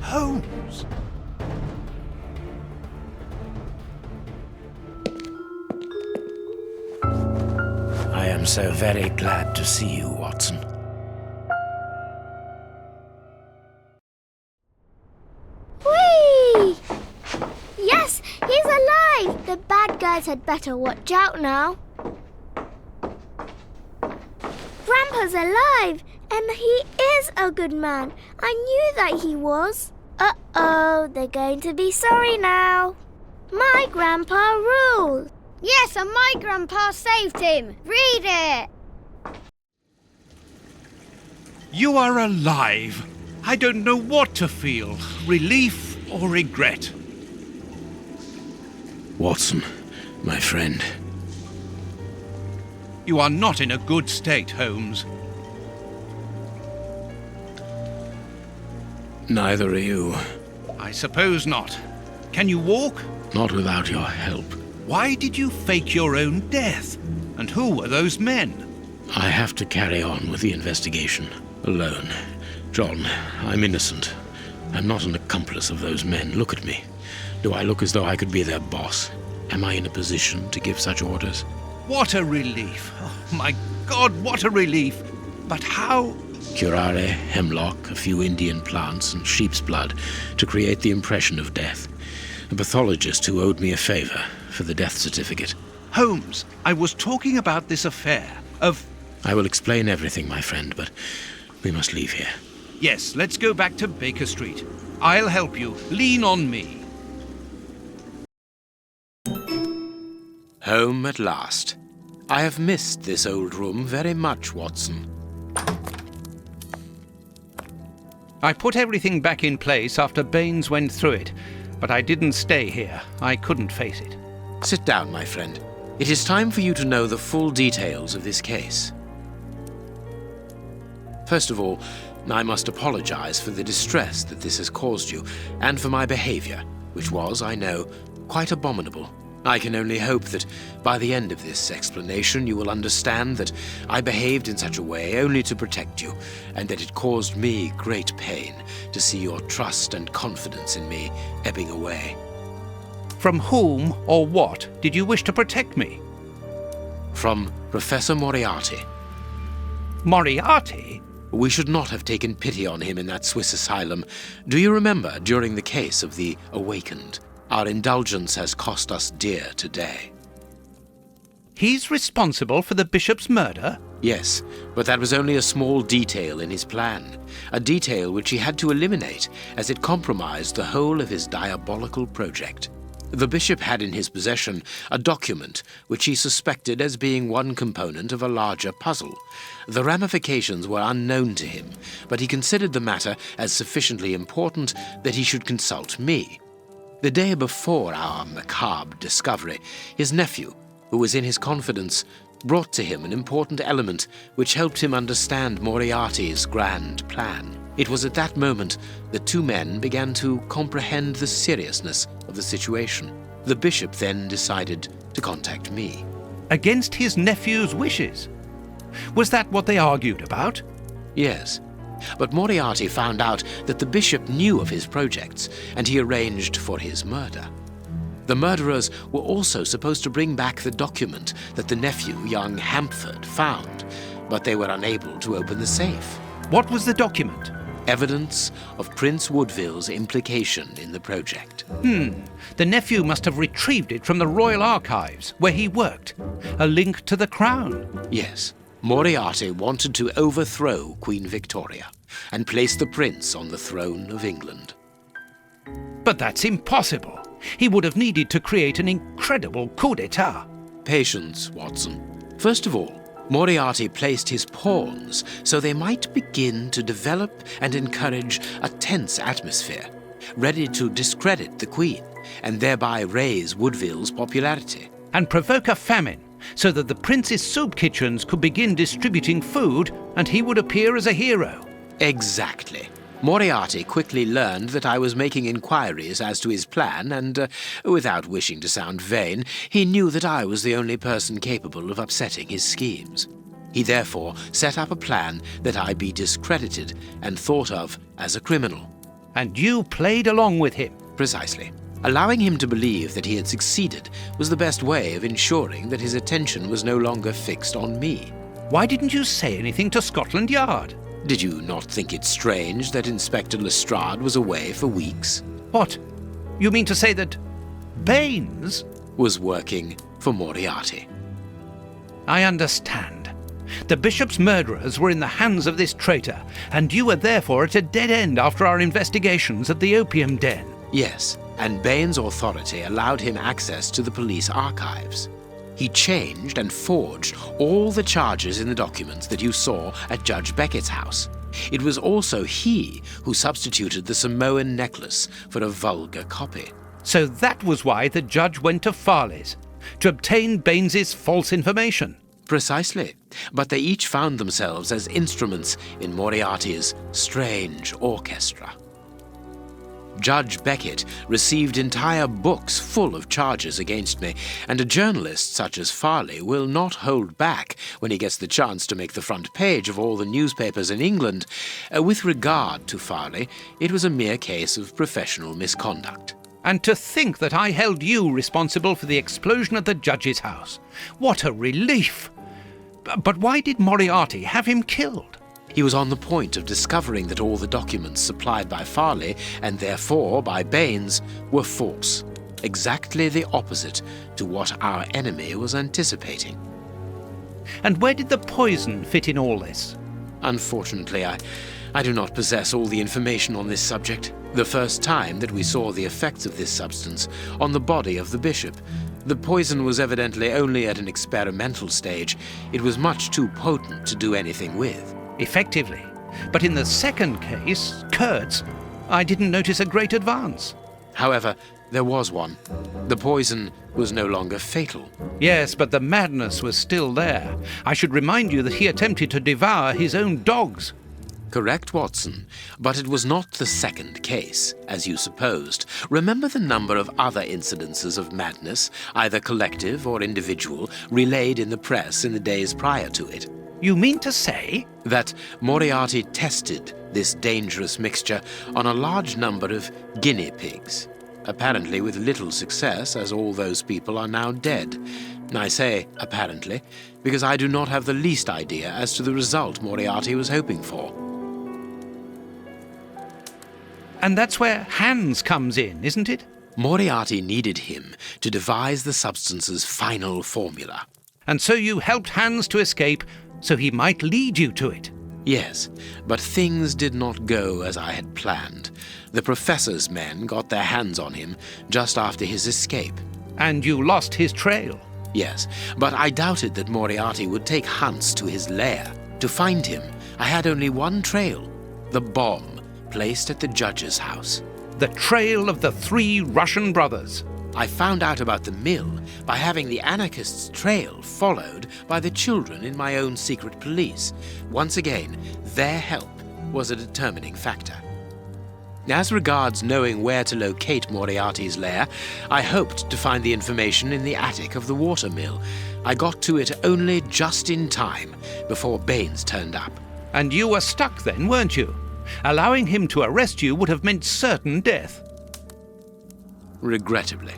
Speaker 1: Holmes!
Speaker 3: I am so very glad to see you, Watson.
Speaker 9: Whee! Yes, he's alive! The bad guys had better watch out now. Grandpa's alive, and he is a good man. I knew that he was. Uh-oh, they're going to be sorry now. My grandpa ruled. Yes, and my grandpa saved him. Read it.
Speaker 1: You are alive. I don't know what to feel, relief or regret.
Speaker 4: Watson, my friend.
Speaker 1: You are not in a good state, Holmes.
Speaker 4: Neither are you.
Speaker 1: I suppose not. Can you walk?
Speaker 4: Not without your help.
Speaker 1: Why did you fake your own death? And who were those men?
Speaker 4: I have to carry on with the investigation. Alone. John, I'm innocent. I'm not an accomplice of those men. Look at me. Do I look as though I could be their boss? Am I in a position to give such orders?
Speaker 1: What a relief. Oh, my God, what a relief. But how?
Speaker 4: Curare, hemlock, a few Indian plants, and sheep's blood to create the impression of death. A pathologist who owed me a favor for the death certificate.
Speaker 1: Holmes, I was talking about this affair of...
Speaker 4: I will explain everything, my friend, but we must leave here.
Speaker 1: Yes, let's go back to Baker Street. I'll help you. Lean on me.
Speaker 4: Home at last. I have missed this old room very much, Watson.
Speaker 1: I put everything back in place after Baines went through it, but I didn't stay here. I couldn't face it.
Speaker 4: Sit down, my friend. It is time for you to know the full details of this case. First of all, I must apologize for the distress that this has caused you, and for my behavior, which was, I know, quite abominable. I can only hope that by the end of this explanation you will understand that I behaved in such a way only to protect you, and that it caused me great pain to see your trust and confidence in me ebbing away.
Speaker 1: From whom or what did you wish to protect me?
Speaker 4: From Professor Moriarty.
Speaker 1: Moriarty?
Speaker 4: We should not have taken pity on him in that Swiss asylum. Do you remember during the case of the Awakened? Our indulgence has cost us dear today.
Speaker 1: He's responsible for the bishop's murder?
Speaker 4: Yes, but that was only a small detail in his plan. A detail which he had to eliminate, as it compromised the whole of his diabolical project. The bishop had in his possession a document which he suspected as being one component of a larger puzzle. The ramifications were unknown to him, but he considered the matter as sufficiently important that he should consult me. The day before our macabre discovery, his nephew, who was in his confidence, brought to him an important element which helped him understand Moriarty's grand plan. It was at that moment that two men began to comprehend the seriousness of the situation. The bishop then decided to contact me.
Speaker 1: Against his nephew's wishes? Was that what they argued about?
Speaker 4: Yes. But Moriarty found out that the bishop knew of his projects, and he arranged for his murder. The murderers were also supposed to bring back the document that the nephew, young Hampford, found, but they were unable to open the safe.
Speaker 1: What was the document?
Speaker 4: evidence of Prince Woodville's implication in the project.
Speaker 1: The nephew must have retrieved it from the Royal Archives, where he worked. A link to the crown.
Speaker 4: Yes, Moriarty wanted to overthrow Queen Victoria and place the prince on the throne of England.
Speaker 1: But that's impossible. He would have needed to create an incredible coup d'etat.
Speaker 4: Patience, Watson. First of all, Moriarty placed his pawns so they might begin to develop and encourage a tense atmosphere, ready to discredit the Queen and thereby raise Woodville's popularity.
Speaker 1: And provoke a famine, so that the prince's soup kitchens could begin distributing food and he would appear as a hero.
Speaker 4: Exactly. Moriarty quickly learned that I was making inquiries as to his plan and, without wishing to sound vain, he knew that I was the only person capable of upsetting his schemes. He therefore set up a plan that I be discredited and thought of as a criminal.
Speaker 1: And you played along with him.
Speaker 4: Precisely. Allowing him to believe that he had succeeded was the best way of ensuring that his attention was no longer fixed on me.
Speaker 1: Why didn't you say anything to Scotland Yard?
Speaker 4: Did you not think it strange that Inspector Lestrade was away for weeks?
Speaker 1: What? You mean to say that Baines
Speaker 4: was working for Moriarty?
Speaker 1: I understand. The bishop's murderers were in the hands of this traitor, and you were therefore at a dead end after our investigations at the opium den.
Speaker 4: Yes, and Baines' authority allowed him access to the police archives. He changed and forged all the charges in the documents that you saw at Judge Beckett's house. It was also he who substituted the Samoan necklace for a vulgar copy.
Speaker 1: So that was why the judge went to Farley's, to obtain Baines's false information.
Speaker 4: Precisely. But they each found themselves as instruments in Moriarty's strange orchestra. Judge Beckett received entire books full of charges against me, and a journalist such as Farley will not hold back when he gets the chance to make the front page of all the newspapers in England. With regard to Farley, it was a mere case of professional misconduct.
Speaker 1: And to think that I held you responsible for the explosion at the judge's house. What a relief! But why did Moriarty have him killed?
Speaker 4: He was on the point of discovering that all the documents supplied by Farley, and therefore by Baines, were false. Exactly the opposite to what our enemy was anticipating.
Speaker 1: And where did the poison fit in all this?
Speaker 4: Unfortunately, I do not possess all the information on this subject. The first time that we saw the effects of this substance on the body of the bishop, the poison was evidently only at an experimental stage. It was much too potent to do anything with.
Speaker 1: Effectively. But in the second case, Kurtz, I didn't notice a great advance.
Speaker 4: However, there was one. The poison was no longer fatal.
Speaker 1: Yes, but the madness was still there. I should remind you that he attempted to devour his own dogs.
Speaker 4: Correct, Watson, but it was not the second case, as you supposed. Remember the number of other incidences of madness, either collective or individual, relayed in the press in the days prior to it.
Speaker 1: You mean to say?
Speaker 4: That Moriarty tested this dangerous mixture on a large number of guinea pigs, apparently with little success, as all those people are now dead. I say apparently, because I do not have the least idea as to the result Moriarty was hoping for.
Speaker 1: And that's where Hans comes in, isn't it?
Speaker 4: Moriarty needed him to devise the substance's final formula.
Speaker 1: And so you helped Hans to escape, so he might lead you to it.
Speaker 4: Yes, but things did not go as I had planned. The professor's men got their hands on him just after his escape.
Speaker 1: And you lost his trail.
Speaker 4: Yes, but I doubted that Moriarty would take Hans to his lair. To find him, I had only one trail, the bomb placed at the judge's house.
Speaker 1: The trail of the 3 Russian brothers.
Speaker 4: I found out about the mill by having the anarchists' trail followed by the children in my own secret police. Once again, their help was a determining factor. As regards knowing where to locate Moriarty's lair, I hoped to find the information in the attic of the water mill. I got to it only just in time before Baines turned up.
Speaker 1: And you were stuck then, weren't you? Allowing him to arrest you would have meant certain death.
Speaker 4: Regrettably.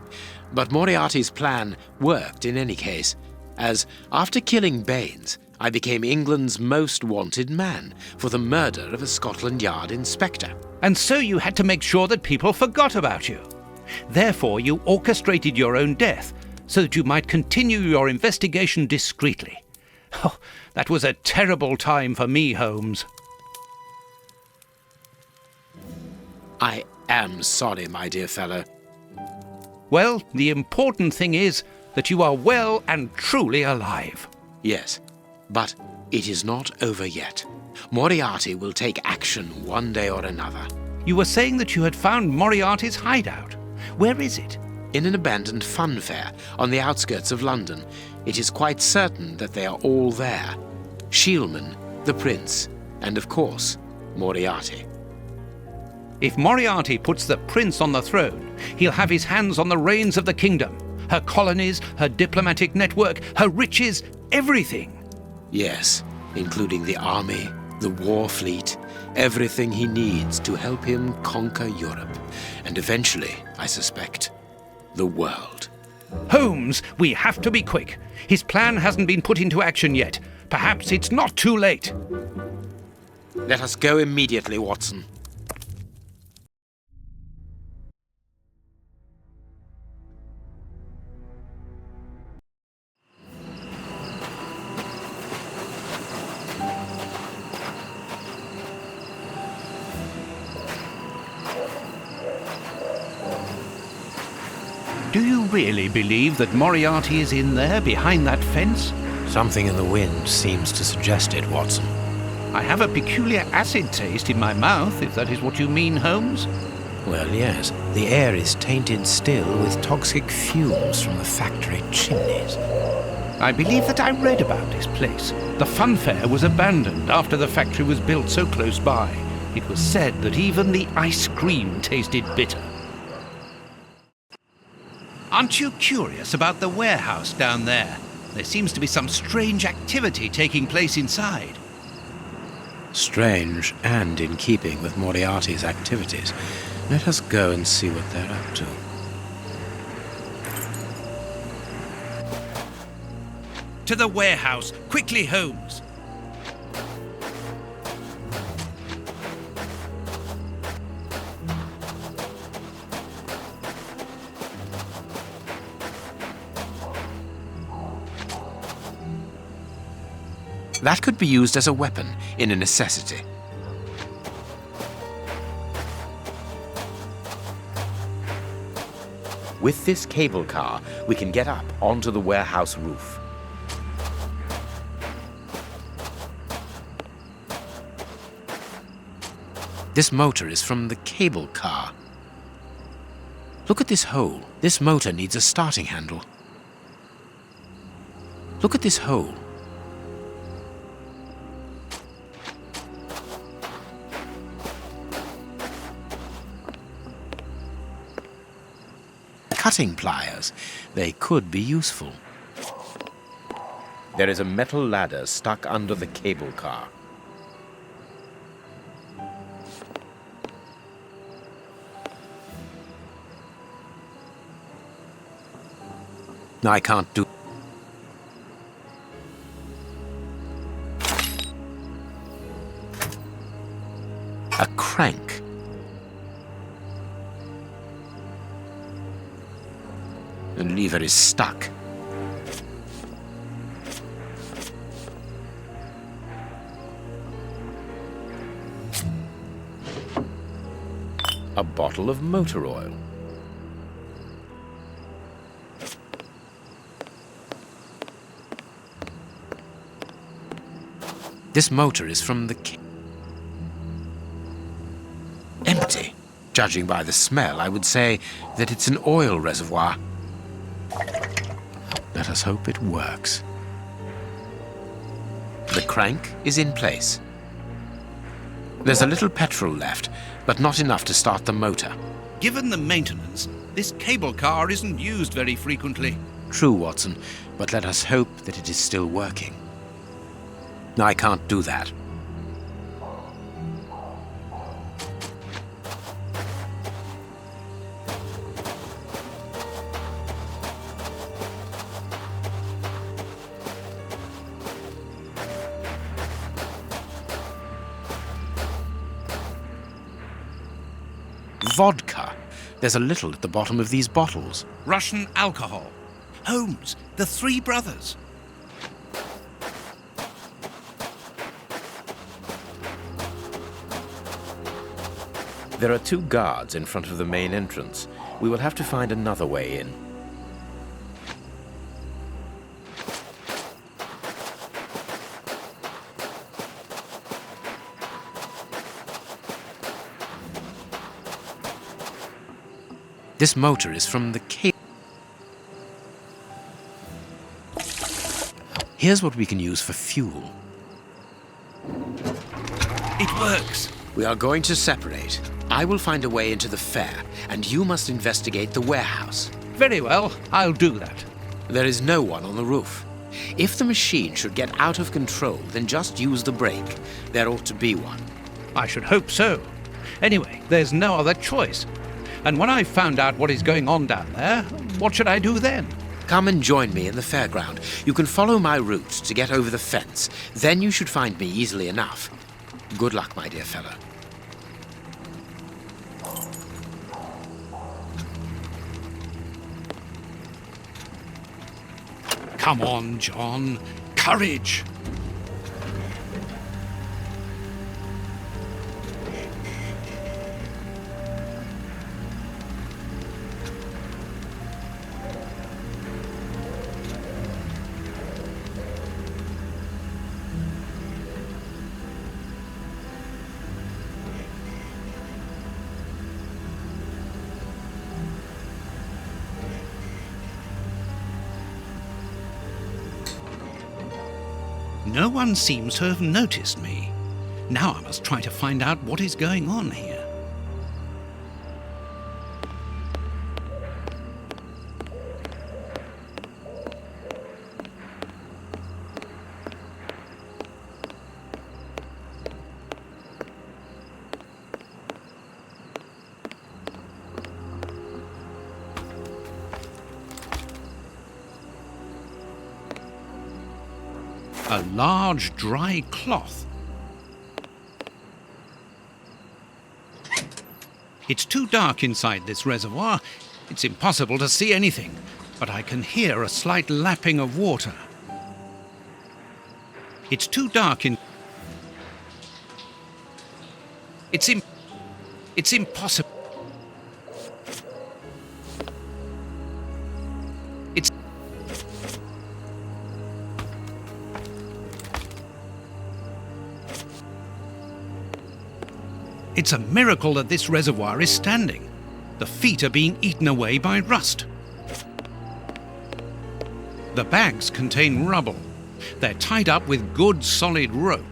Speaker 4: But Moriarty's plan worked in any case, as after killing Baines, I became England's most wanted man for the murder of a Scotland Yard inspector.
Speaker 2: And so you had to make sure that people forgot about you. Therefore, you orchestrated your own death so that you might continue your investigation discreetly. Oh, that was a terrible time for me, Holmes.
Speaker 4: I am sorry, my dear fellow.
Speaker 2: Well, the important thing is that you are well and truly alive.
Speaker 4: Yes, but it is not over yet. Moriarty will take action one day or another.
Speaker 2: You were saying that you had found Moriarty's hideout. Where is it?
Speaker 4: In an abandoned fun fair on the outskirts of London. It is quite certain that they are all there. Shielman, the Prince, and of course, Moriarty.
Speaker 2: If Moriarty puts the Prince on the throne, he'll have his hands on the reins of the kingdom. Her colonies, her diplomatic network, her riches, everything.
Speaker 4: Yes, including the army, the war fleet, everything he needs to help him conquer Europe. And eventually, I suspect, the world.
Speaker 2: Holmes, we have to be quick. His plan hasn't been put into action yet. Perhaps it's not too late.
Speaker 4: Let us go immediately, Watson.
Speaker 2: Do you really believe that Moriarty is in there behind that fence?
Speaker 3: Something in the wind seems to suggest it, Watson.
Speaker 2: I have a peculiar acid taste in my mouth, if that is what you mean, Holmes.
Speaker 3: Well, yes. The air is tainted still with toxic fumes from the factory chimneys.
Speaker 2: I believe that I read about this place. The fun fair was abandoned after the factory was built so close by. It was said that even the ice cream tasted bitter. Aren't you curious about the warehouse down there? There seems to be some strange activity taking place inside.
Speaker 3: Strange and in keeping with Moriarty's activities. Let us go and see what they're up to.
Speaker 1: To the warehouse! Quickly, Holmes!
Speaker 4: That could be used as a weapon in a necessity. With this cable car, we can get up onto the warehouse roof. This motor is from the cable car. Look at this hole. This motor needs a starting handle. Look at this hole. Cutting pliers. They could be useful. There is a metal ladder stuck under the cable car. I can't do... A crank. The lever is stuck. A bottle of motor oil. This motor is from the... Empty. Judging by the smell, I would say that it's an oil reservoir. Let us hope it works. The crank is in place. There's a little petrol left, but not enough to start the motor.
Speaker 1: Given the maintenance, this cable car isn't used very frequently.
Speaker 4: True, Watson, but let us hope that it is still working. I can't do that.
Speaker 5: Vodka. There's a little at the bottom of these bottles.
Speaker 1: Russian alcohol. Holmes, the three brothers.
Speaker 5: There are 2 guards in front of the main entrance. We will have to find another way in. This motor is from the cave. Here's what we can use for fuel.
Speaker 1: It works.
Speaker 4: We are going to separate. I will find a way into the fair, and you must investigate the warehouse.
Speaker 2: Very well, I'll do that.
Speaker 4: There is no one on the roof. If the machine should get out of control, then just use the brake. There ought to be one.
Speaker 2: I should hope so. Anyway, there's no other choice. And when I've found out what is going on down there, what should I do then?
Speaker 4: Come and join me in the fairground. You can follow my route to get over the fence. Then you should find me easily enough. Good luck, my dear fellow.
Speaker 1: Come on, John. Courage. No one seems to have noticed me. Now I must try to find out what is going on here. A large dry cloth. It's too dark inside this reservoir. It's impossible to see anything, but I can hear a slight lapping of water. It's too dark in... It's impossible. It's a miracle that this reservoir is standing. The feet are being eaten away by rust. The bags contain rubble. They're tied up with good solid rope.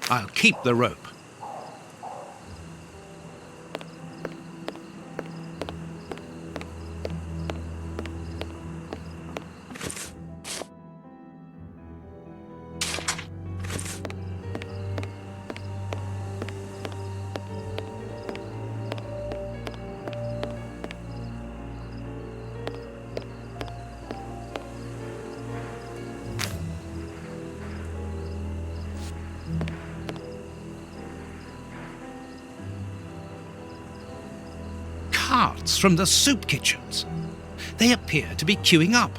Speaker 1: I'll keep the rope. Carts from the soup kitchens. They appear to be queuing up.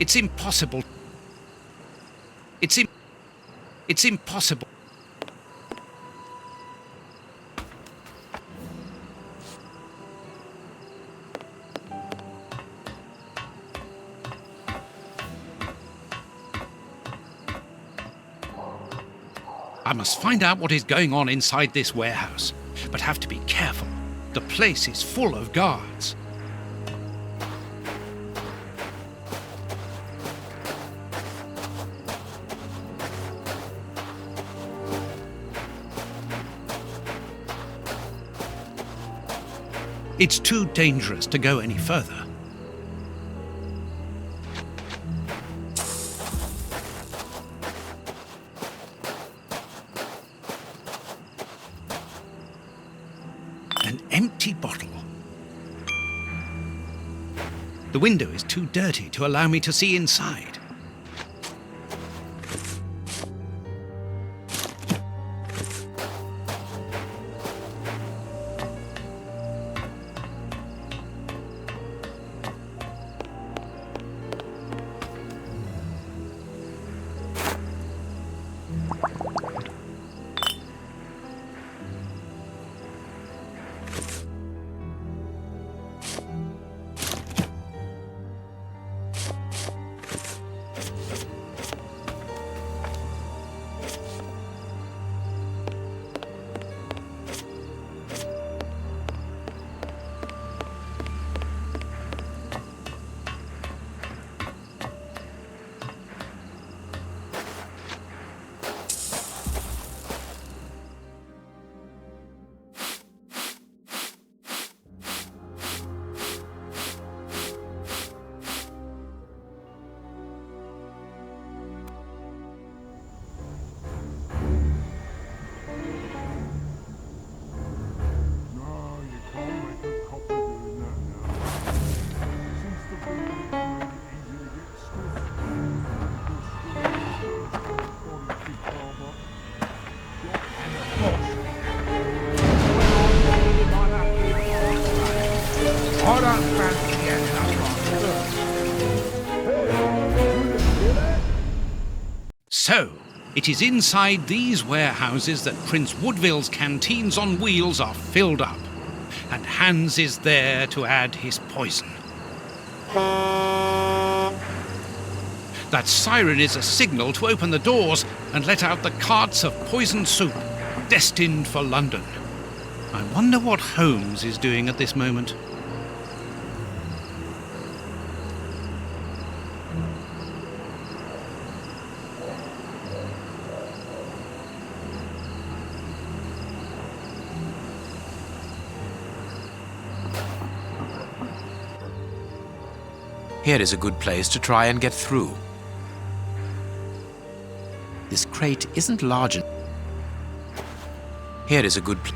Speaker 1: It's impossible. It's impossible. I must find out what is going on inside this warehouse, but have to be careful. The place is full of guards. It's too dangerous to go any further. An empty bottle. The window is too dirty to allow me to see inside. So, it is inside these warehouses that Prince Woodville's canteens on wheels are filled up, and Hans is there to add his poison. That siren is a signal to open the doors and let out the carts of poisoned soup, destined for London. I wonder what Holmes is doing at this moment.
Speaker 5: Here is a good place to try and get through. This crate isn't large enough. Here is a good place.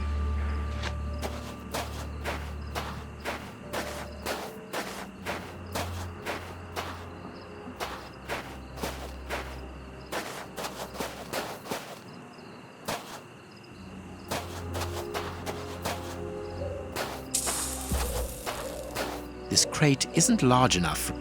Speaker 5: This crate isn't large enough.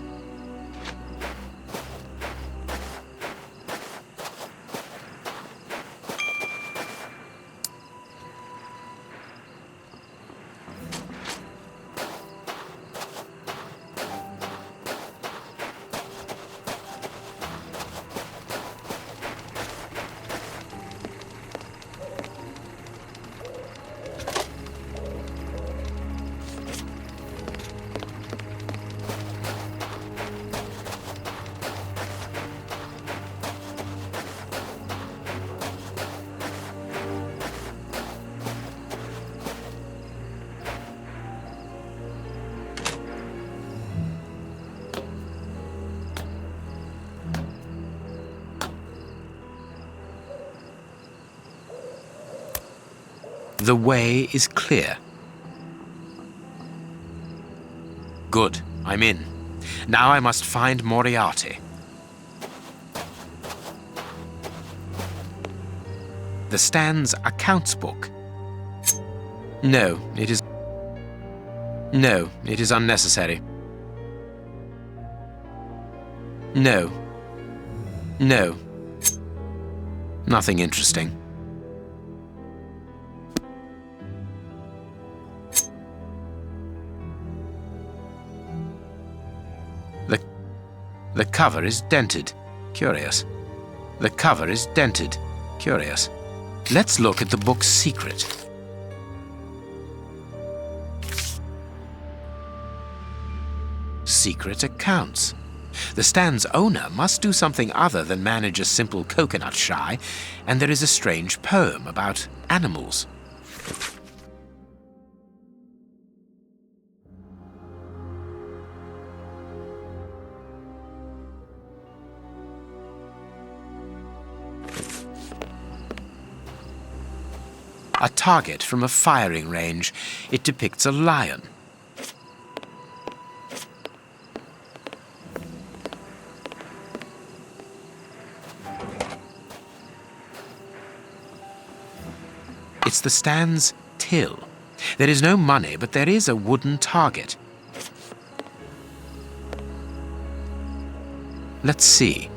Speaker 5: The way is clear. Good, I'm in. Now I must find Moriarty. The Stan's accounts book. No, it is unnecessary. No. Nothing interesting. The cover is dented. Curious. The cover is dented. Curious. Let's look at the book's secret. Secret accounts. The Stan's owner must do something other than manage a simple coconut shy, and there is a strange poem about animals. A target from a firing range. It depicts a lion. It's the stand's till. There is no money, but there is a wooden target. Let's see.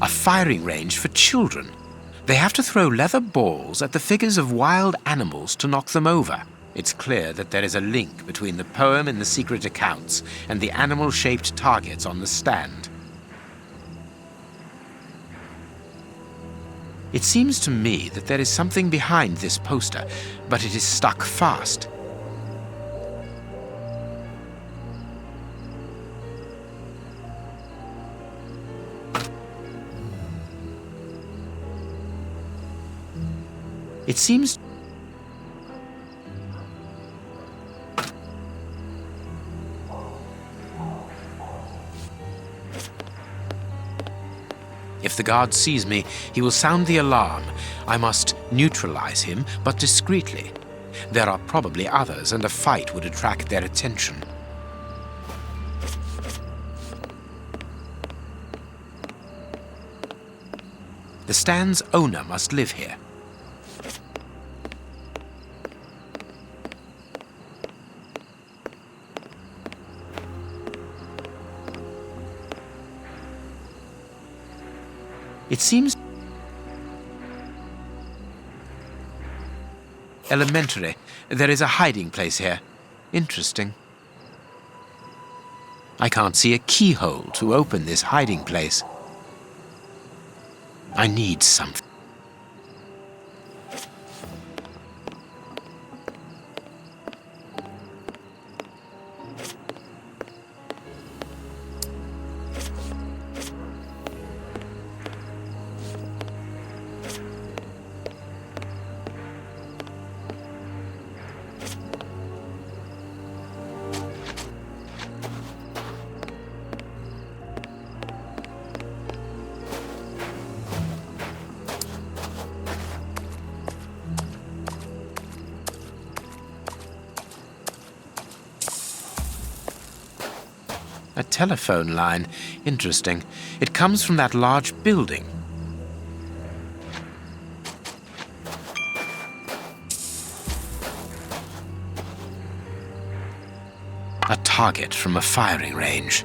Speaker 5: A firing range for children. They have to throw leather balls at the figures of wild animals to knock them over. It's clear that there is a link between the poem in the secret accounts and the animal-shaped targets on the stand. It seems to me that there is something behind this poster, but it is stuck fast. It seems... If the guard sees me, he will sound the alarm. I must neutralize him, but discreetly. There are probably others, and a fight would attract their attention. The stand's owner must live here. It seems elementary. There is a hiding place here. Interesting. I can't see a keyhole to open this hiding place. I need something. A telephone line. Interesting. It comes from that large building. A target from a firing range.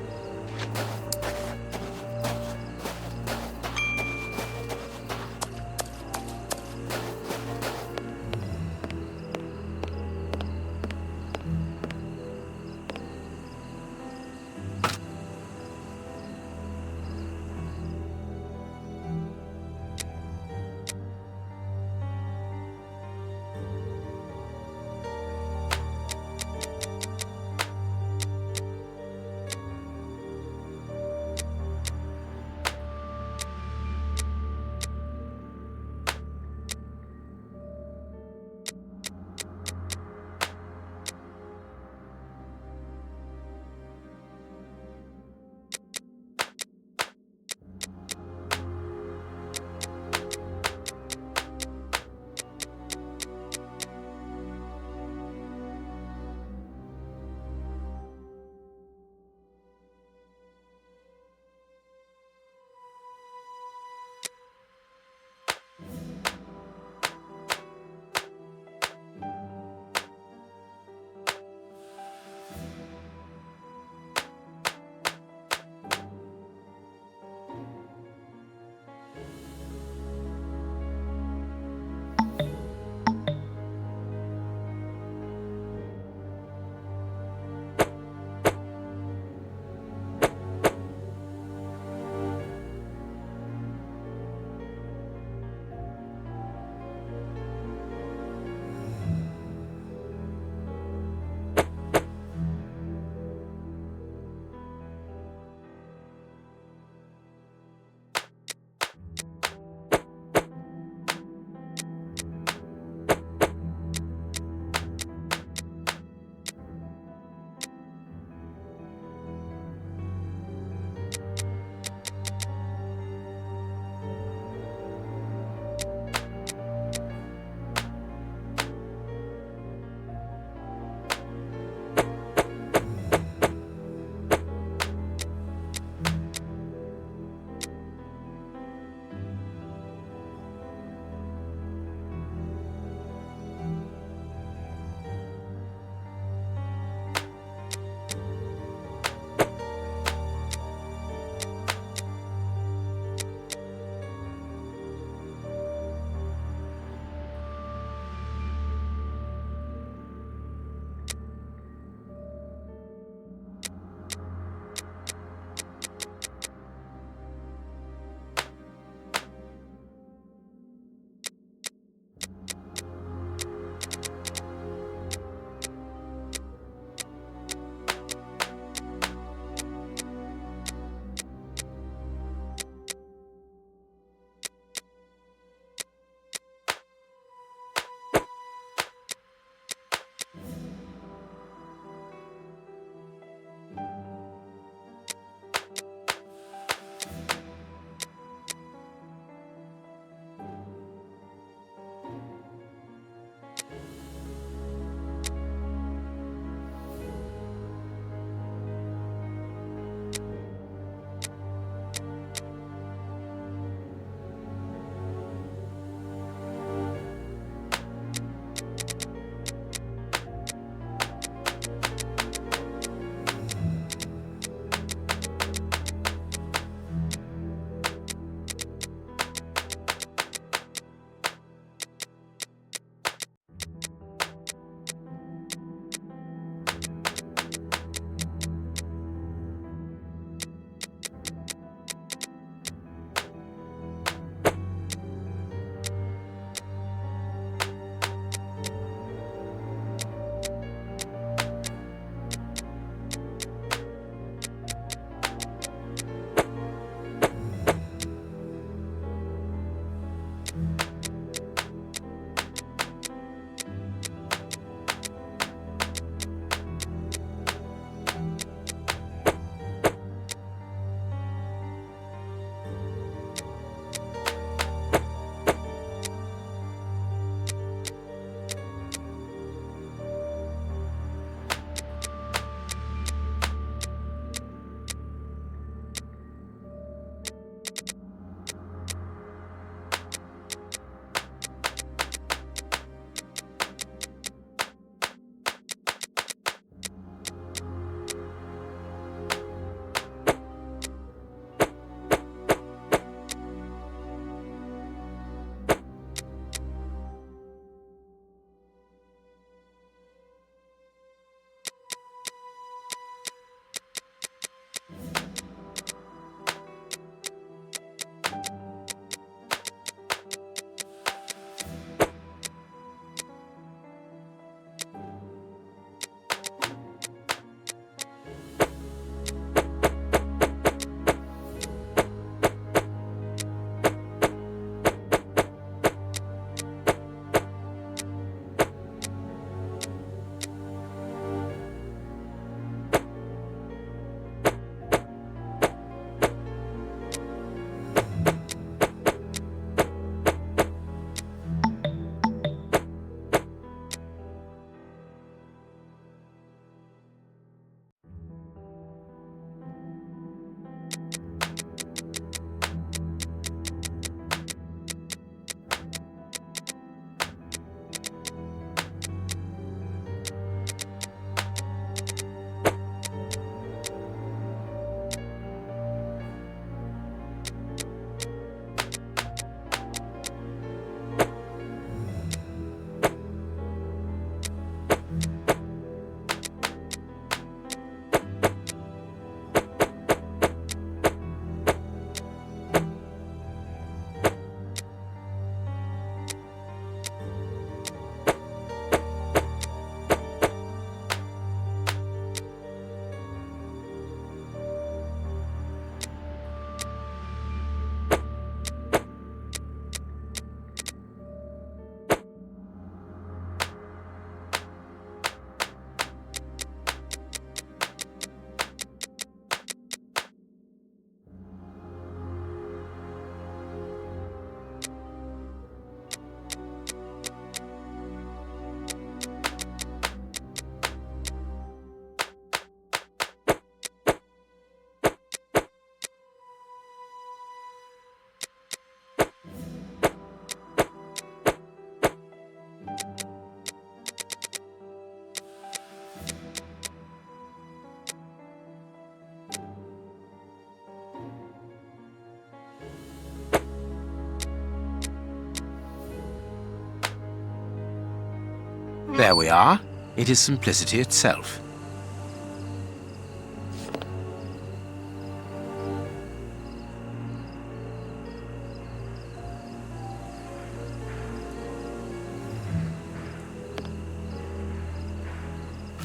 Speaker 5: There we are. It is simplicity itself.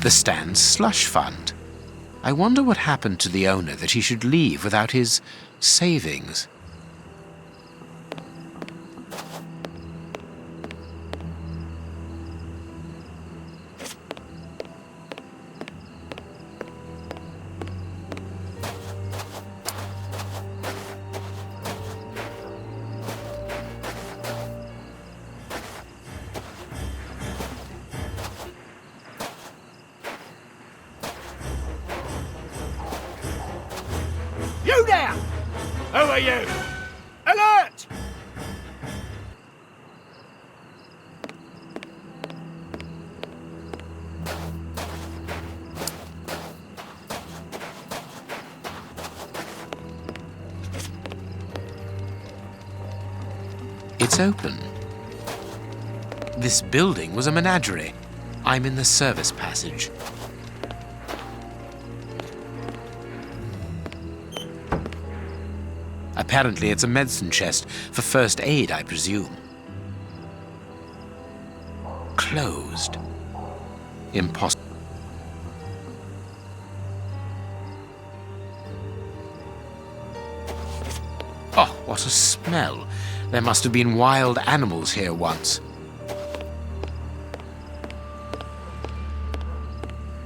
Speaker 5: The Stan's slush fund. I wonder what happened to the owner that he should leave without his savings.
Speaker 6: You there! Who are you? Alert!
Speaker 5: It's open. This building was a menagerie. I'm in the service passage. Apparently it's a medicine chest for first aid, I presume. Closed. Impossible. Oh, what a smell. There must have been wild animals here once.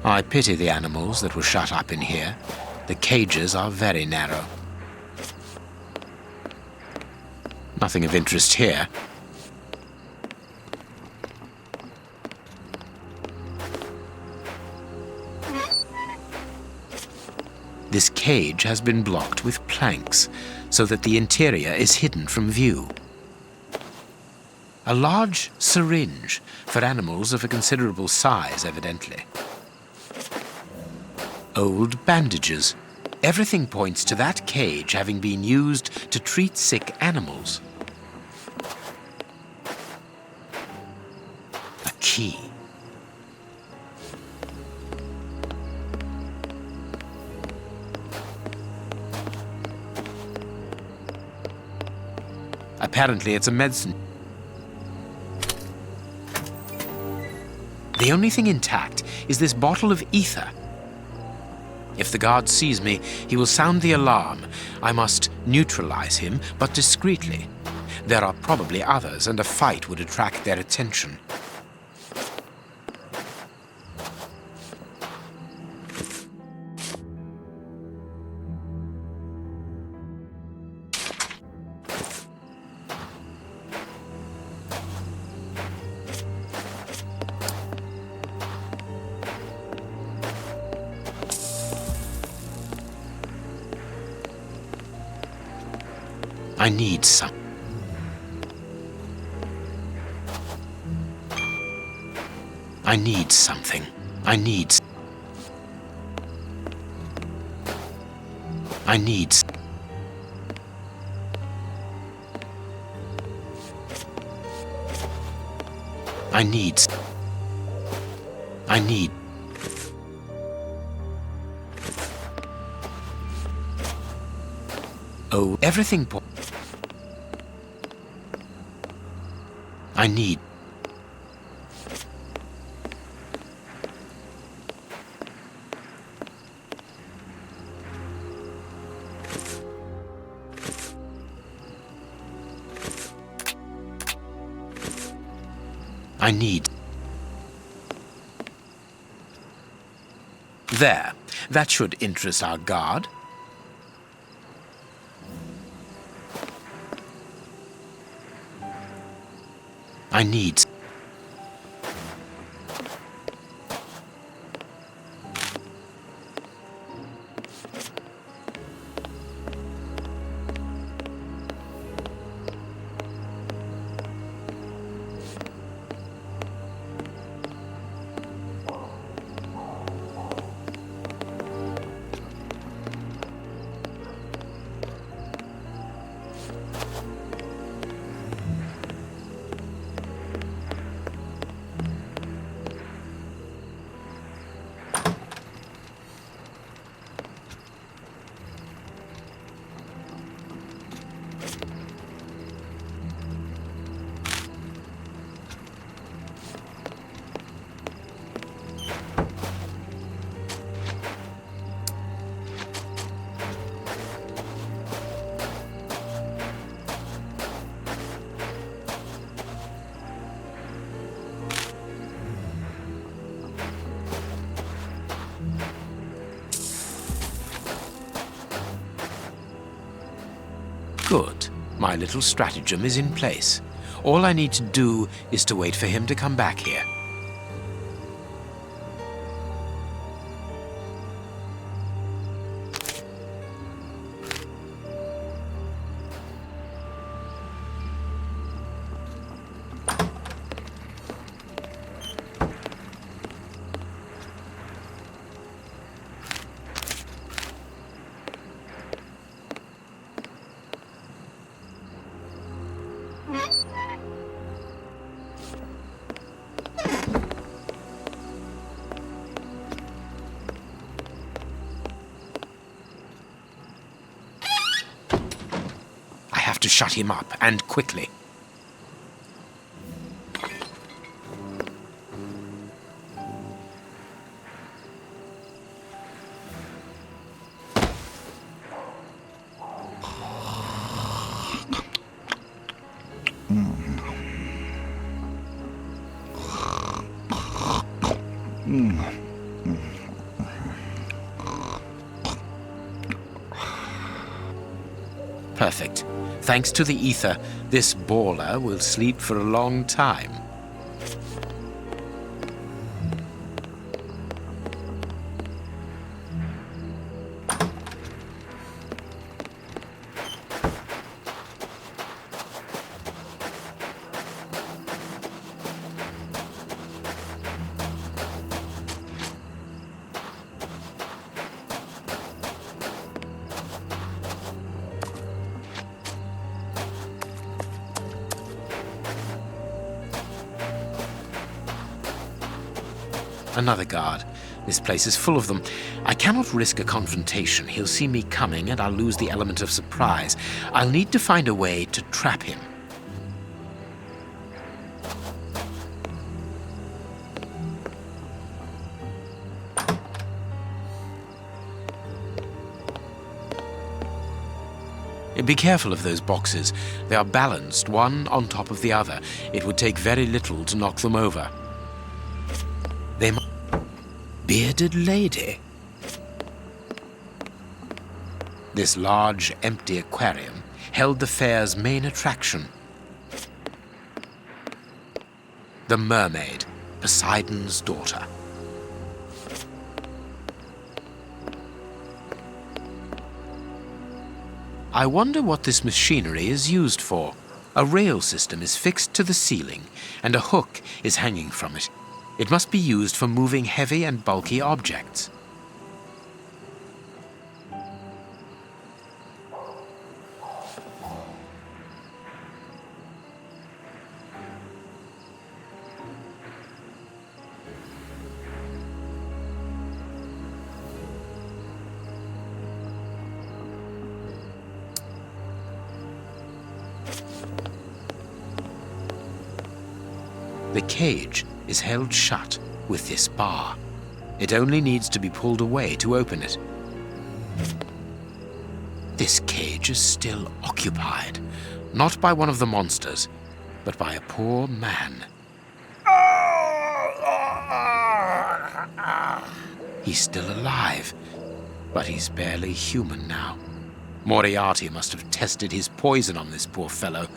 Speaker 5: I pity the animals that were shut up in here. The cages are very narrow. Nothing of interest here. This cage has been blocked with planks so that the interior is hidden from view. A large syringe for animals of a considerable size, evidently. Old bandages. Everything points to that cage having been used to treat sick animals. A key. Apparently it's a medicine. The only thing intact is this bottle of ether. If the guard sees me, he will sound the alarm. I must neutralize him, but discreetly. There are probably others, and a fight would attract their attention. I need some. I need something. I need. I need. I need. I need. Oh, everything. I need. I need. There. That should interest our guard. I need. Good. My little stratagem is in place. All I need to do is to wait for him to come back here. I have to shut him up, and quickly. Perfect. Thanks to the ether, this baller will sleep for a long time. Another guard. This place is full of them. I cannot risk a confrontation. He'll see me coming and I'll lose the element of surprise. I'll need to find a way to trap him. Be careful of those boxes. They are balanced, one on top of the other. It would take very little to knock them over. They might... Bearded lady. This large, empty aquarium held the fair's main attraction. The mermaid, Poseidon's daughter. I wonder what this machinery is used for. A rail system is fixed to the ceiling, and a hook is hanging from it. It must be used for moving heavy and bulky objects. The cage is held shut with this bar. It only needs to be pulled away to open it. This cage is still occupied, not by one of the monsters, but by a poor man. He's still alive, but he's barely human now. Moriarty must have tested his poison on this poor fellow.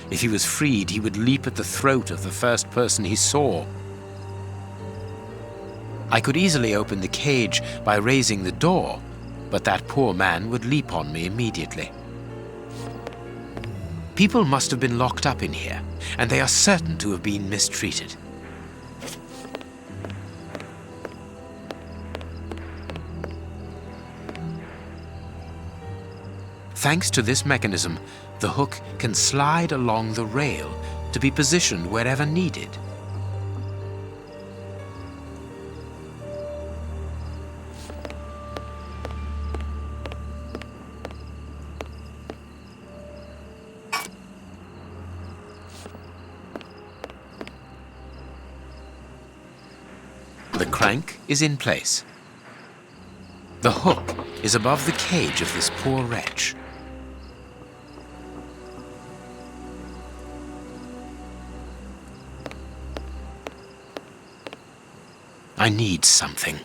Speaker 5: If he was freed, he would leap at the throat of the first person he saw. I could easily open the cage by raising the door, but that poor man would leap on me immediately. People must have been locked up in here, and they are certain to have been mistreated. Thanks to this mechanism, the hook can slide along the rail to be positioned wherever needed. The crank is in place. The hook is above the cage of this poor wretch. I need something.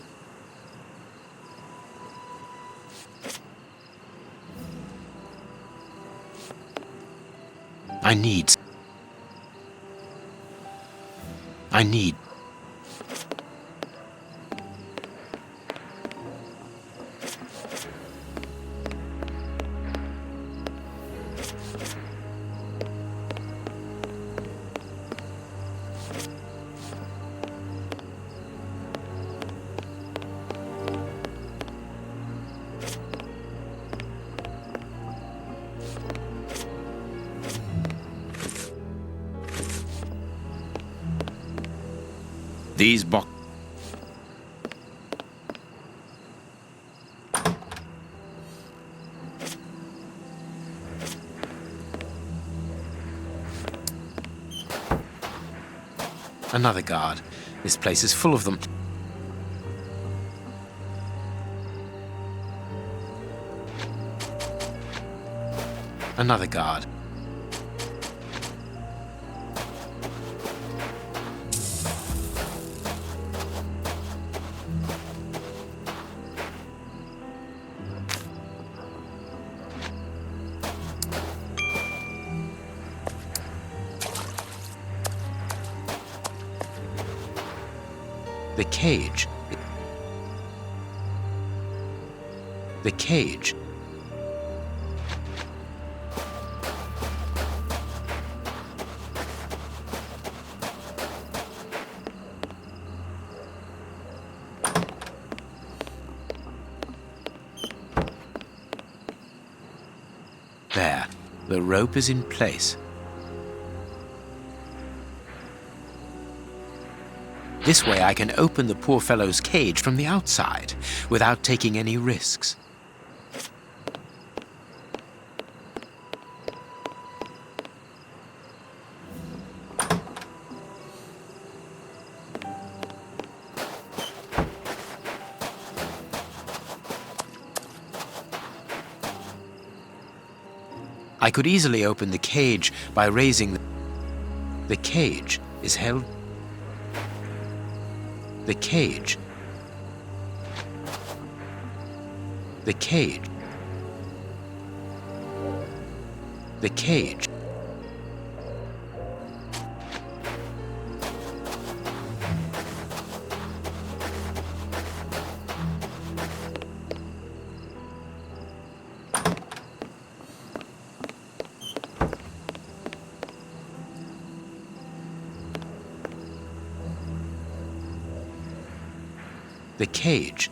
Speaker 5: I need... These box... Another guard. This place is full of them. Another guard. The cage. The cage. There, the rope is in place. This way I can open the poor fellow's cage from the outside, without taking any risks. I could easily open the cage by raising the cage is held. The cage. The cage. The cage. The cage.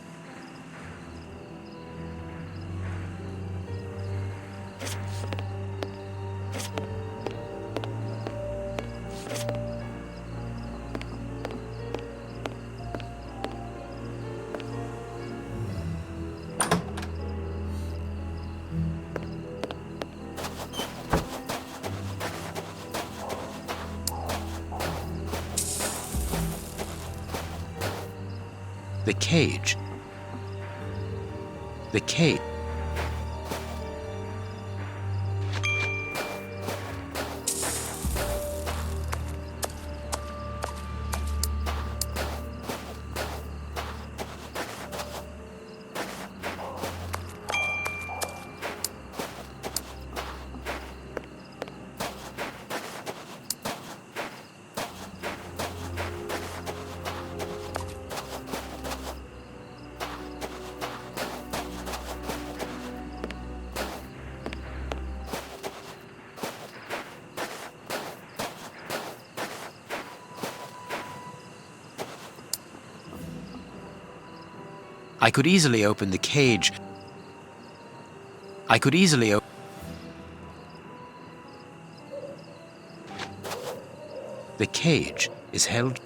Speaker 5: The cage. The cage. I could easily open the cage. I could easily open... The cage is held...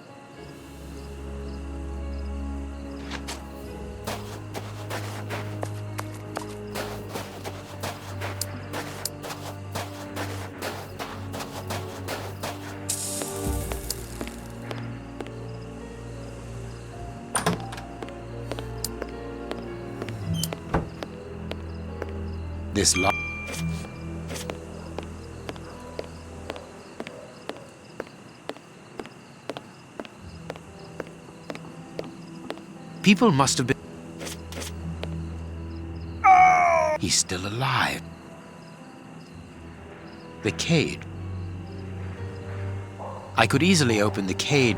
Speaker 5: This lock. People must have been... He's still alive. The cage. I could easily open the cage.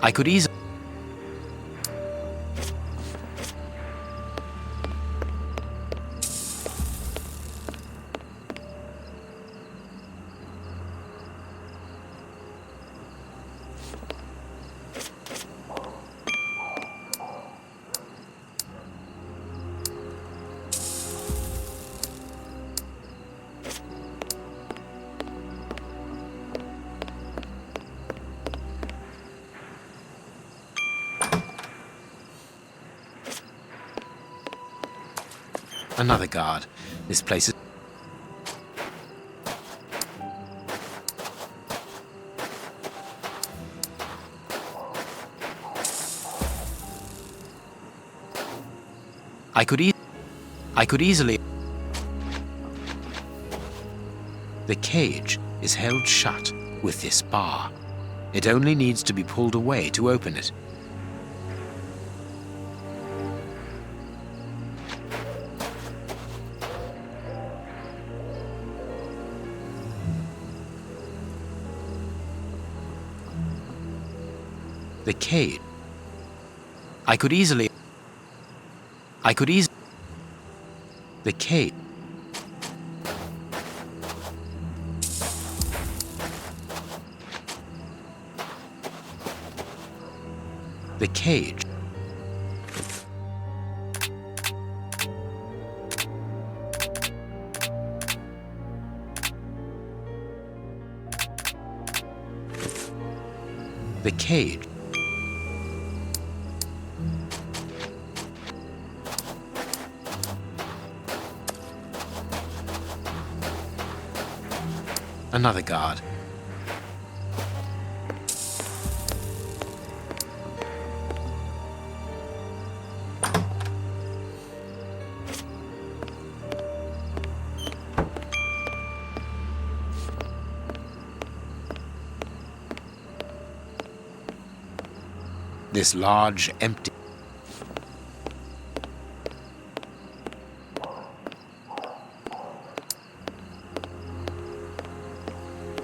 Speaker 5: I could easily... Another guard. This place is... I could easily... The cage is held shut with this bar. It only needs to be pulled away to open it. The cage. I could easily... The cage. The cage. The cage. Another guard. This large, empty...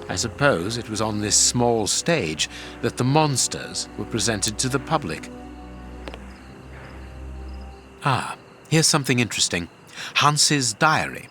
Speaker 5: I suppose it was on this small stage that the monsters were presented to the public. Ah, here's something interesting. Hans's diary.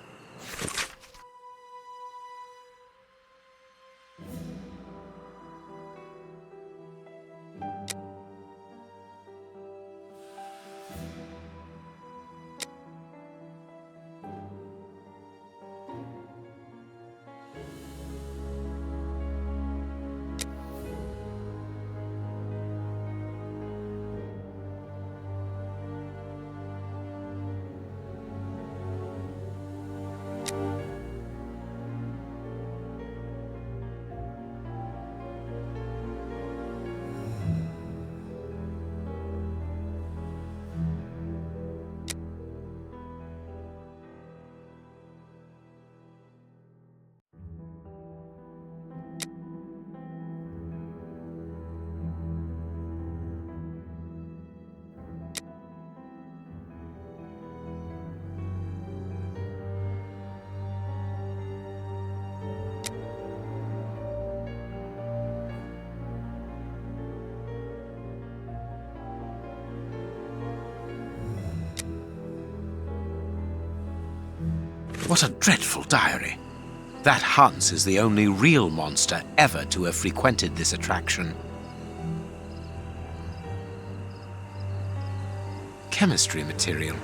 Speaker 5: What a dreadful diary. That Hans is the only real monster ever to have frequented this attraction. Chemistry material.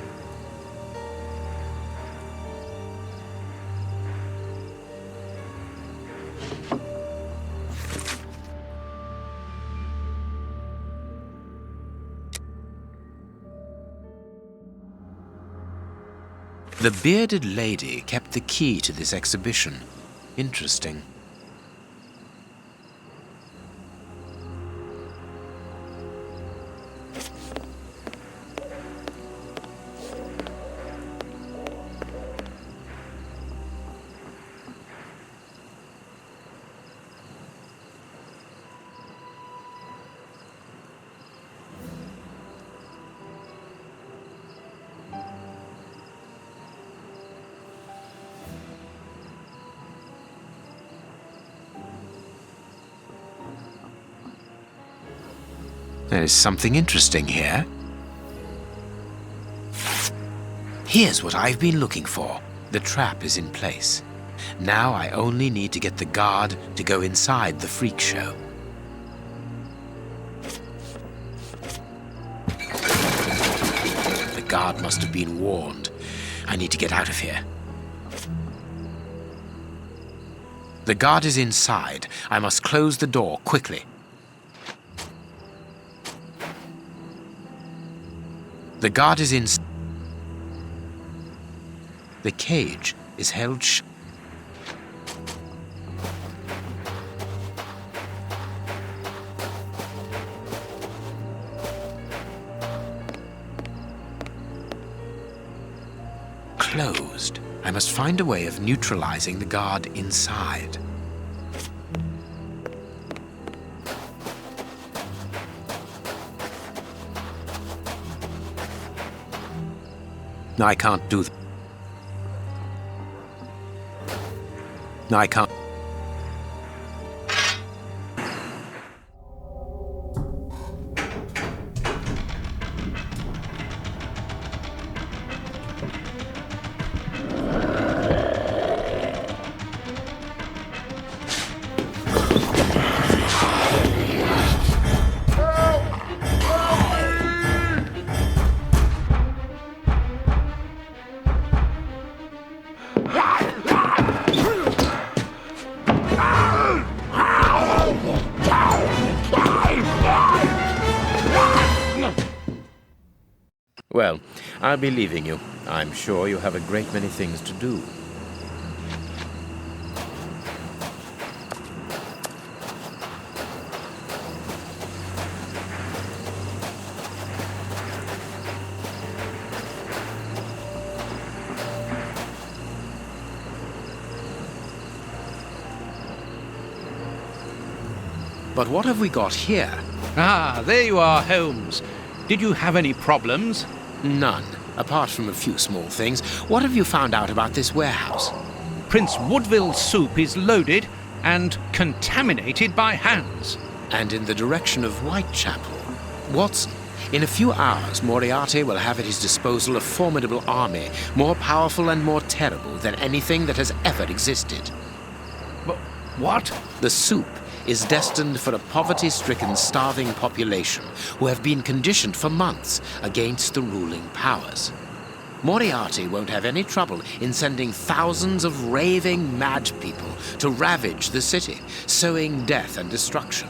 Speaker 5: The bearded lady kept the key to this exhibition. Interesting. There is something interesting here. Here's what I've been looking for. The trap is in place. Now I only need to get the guard to go inside the freak show. The guard must have been warned. I need to get out of here. The guard is inside. I must close the door quickly. The guard is in. The cage is held shut. Closed. I must find a way of neutralizing the guard inside. No, I can't do that. No, I can't. Well, I'll be leaving you. I'm sure you have a great many things to do. But what have we got here?
Speaker 2: Ah, there you are, Holmes. Did you have any problems?
Speaker 5: None, apart from a few small things. What have you found out about this warehouse?
Speaker 2: Prince Woodville's soup is loaded and contaminated by hands.
Speaker 5: And in the direction of Whitechapel. Watson, in a few hours, Moriarty will have at his disposal a formidable army, more powerful and more terrible than anything that has ever existed.
Speaker 2: What?
Speaker 5: The soup is destined for a poverty-stricken, starving population who have been conditioned for months against the ruling powers. Moriarty won't have any trouble in sending thousands of raving mad people to ravage the city, sowing death and destruction.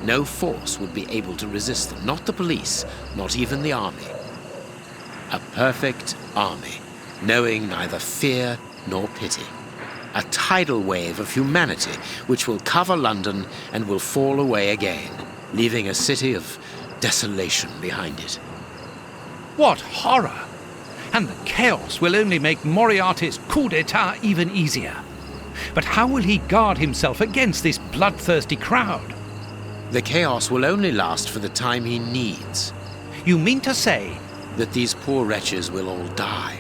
Speaker 5: No force would be able to resist them, not the police, not even the army. A perfect army, knowing neither fear nor pity. A tidal wave of humanity which will cover London and will fall away again, leaving a city of desolation behind it.
Speaker 2: What horror! And the chaos will only make Moriarty's coup d'etat even easier. But how will he guard himself against this bloodthirsty crowd?
Speaker 5: The chaos will only last for the time he needs.
Speaker 2: You mean to say
Speaker 5: that these poor wretches will all die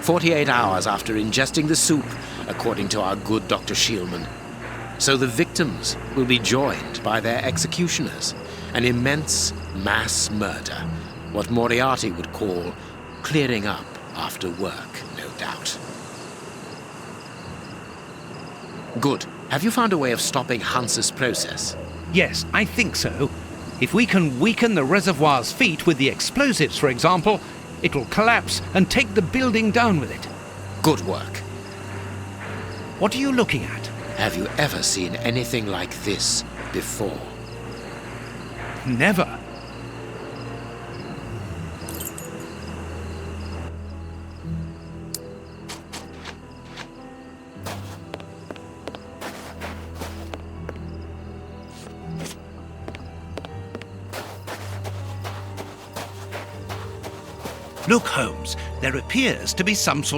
Speaker 5: 48 hours after ingesting the soup, according to our good Dr. Shielman. So the victims will be joined by their executioners. An immense mass murder. What Moriarty would call clearing up after work, no doubt. Good. Have you found a way of stopping Hans's process?
Speaker 2: Yes, I think so. If we can weaken the reservoir's feet with the explosives, for example, it will collapse and take the building down with it.
Speaker 5: Good work.
Speaker 2: What are you looking at?
Speaker 5: Have you ever seen anything like this before?
Speaker 2: Never.
Speaker 1: Look, Holmes, there appears to be some sort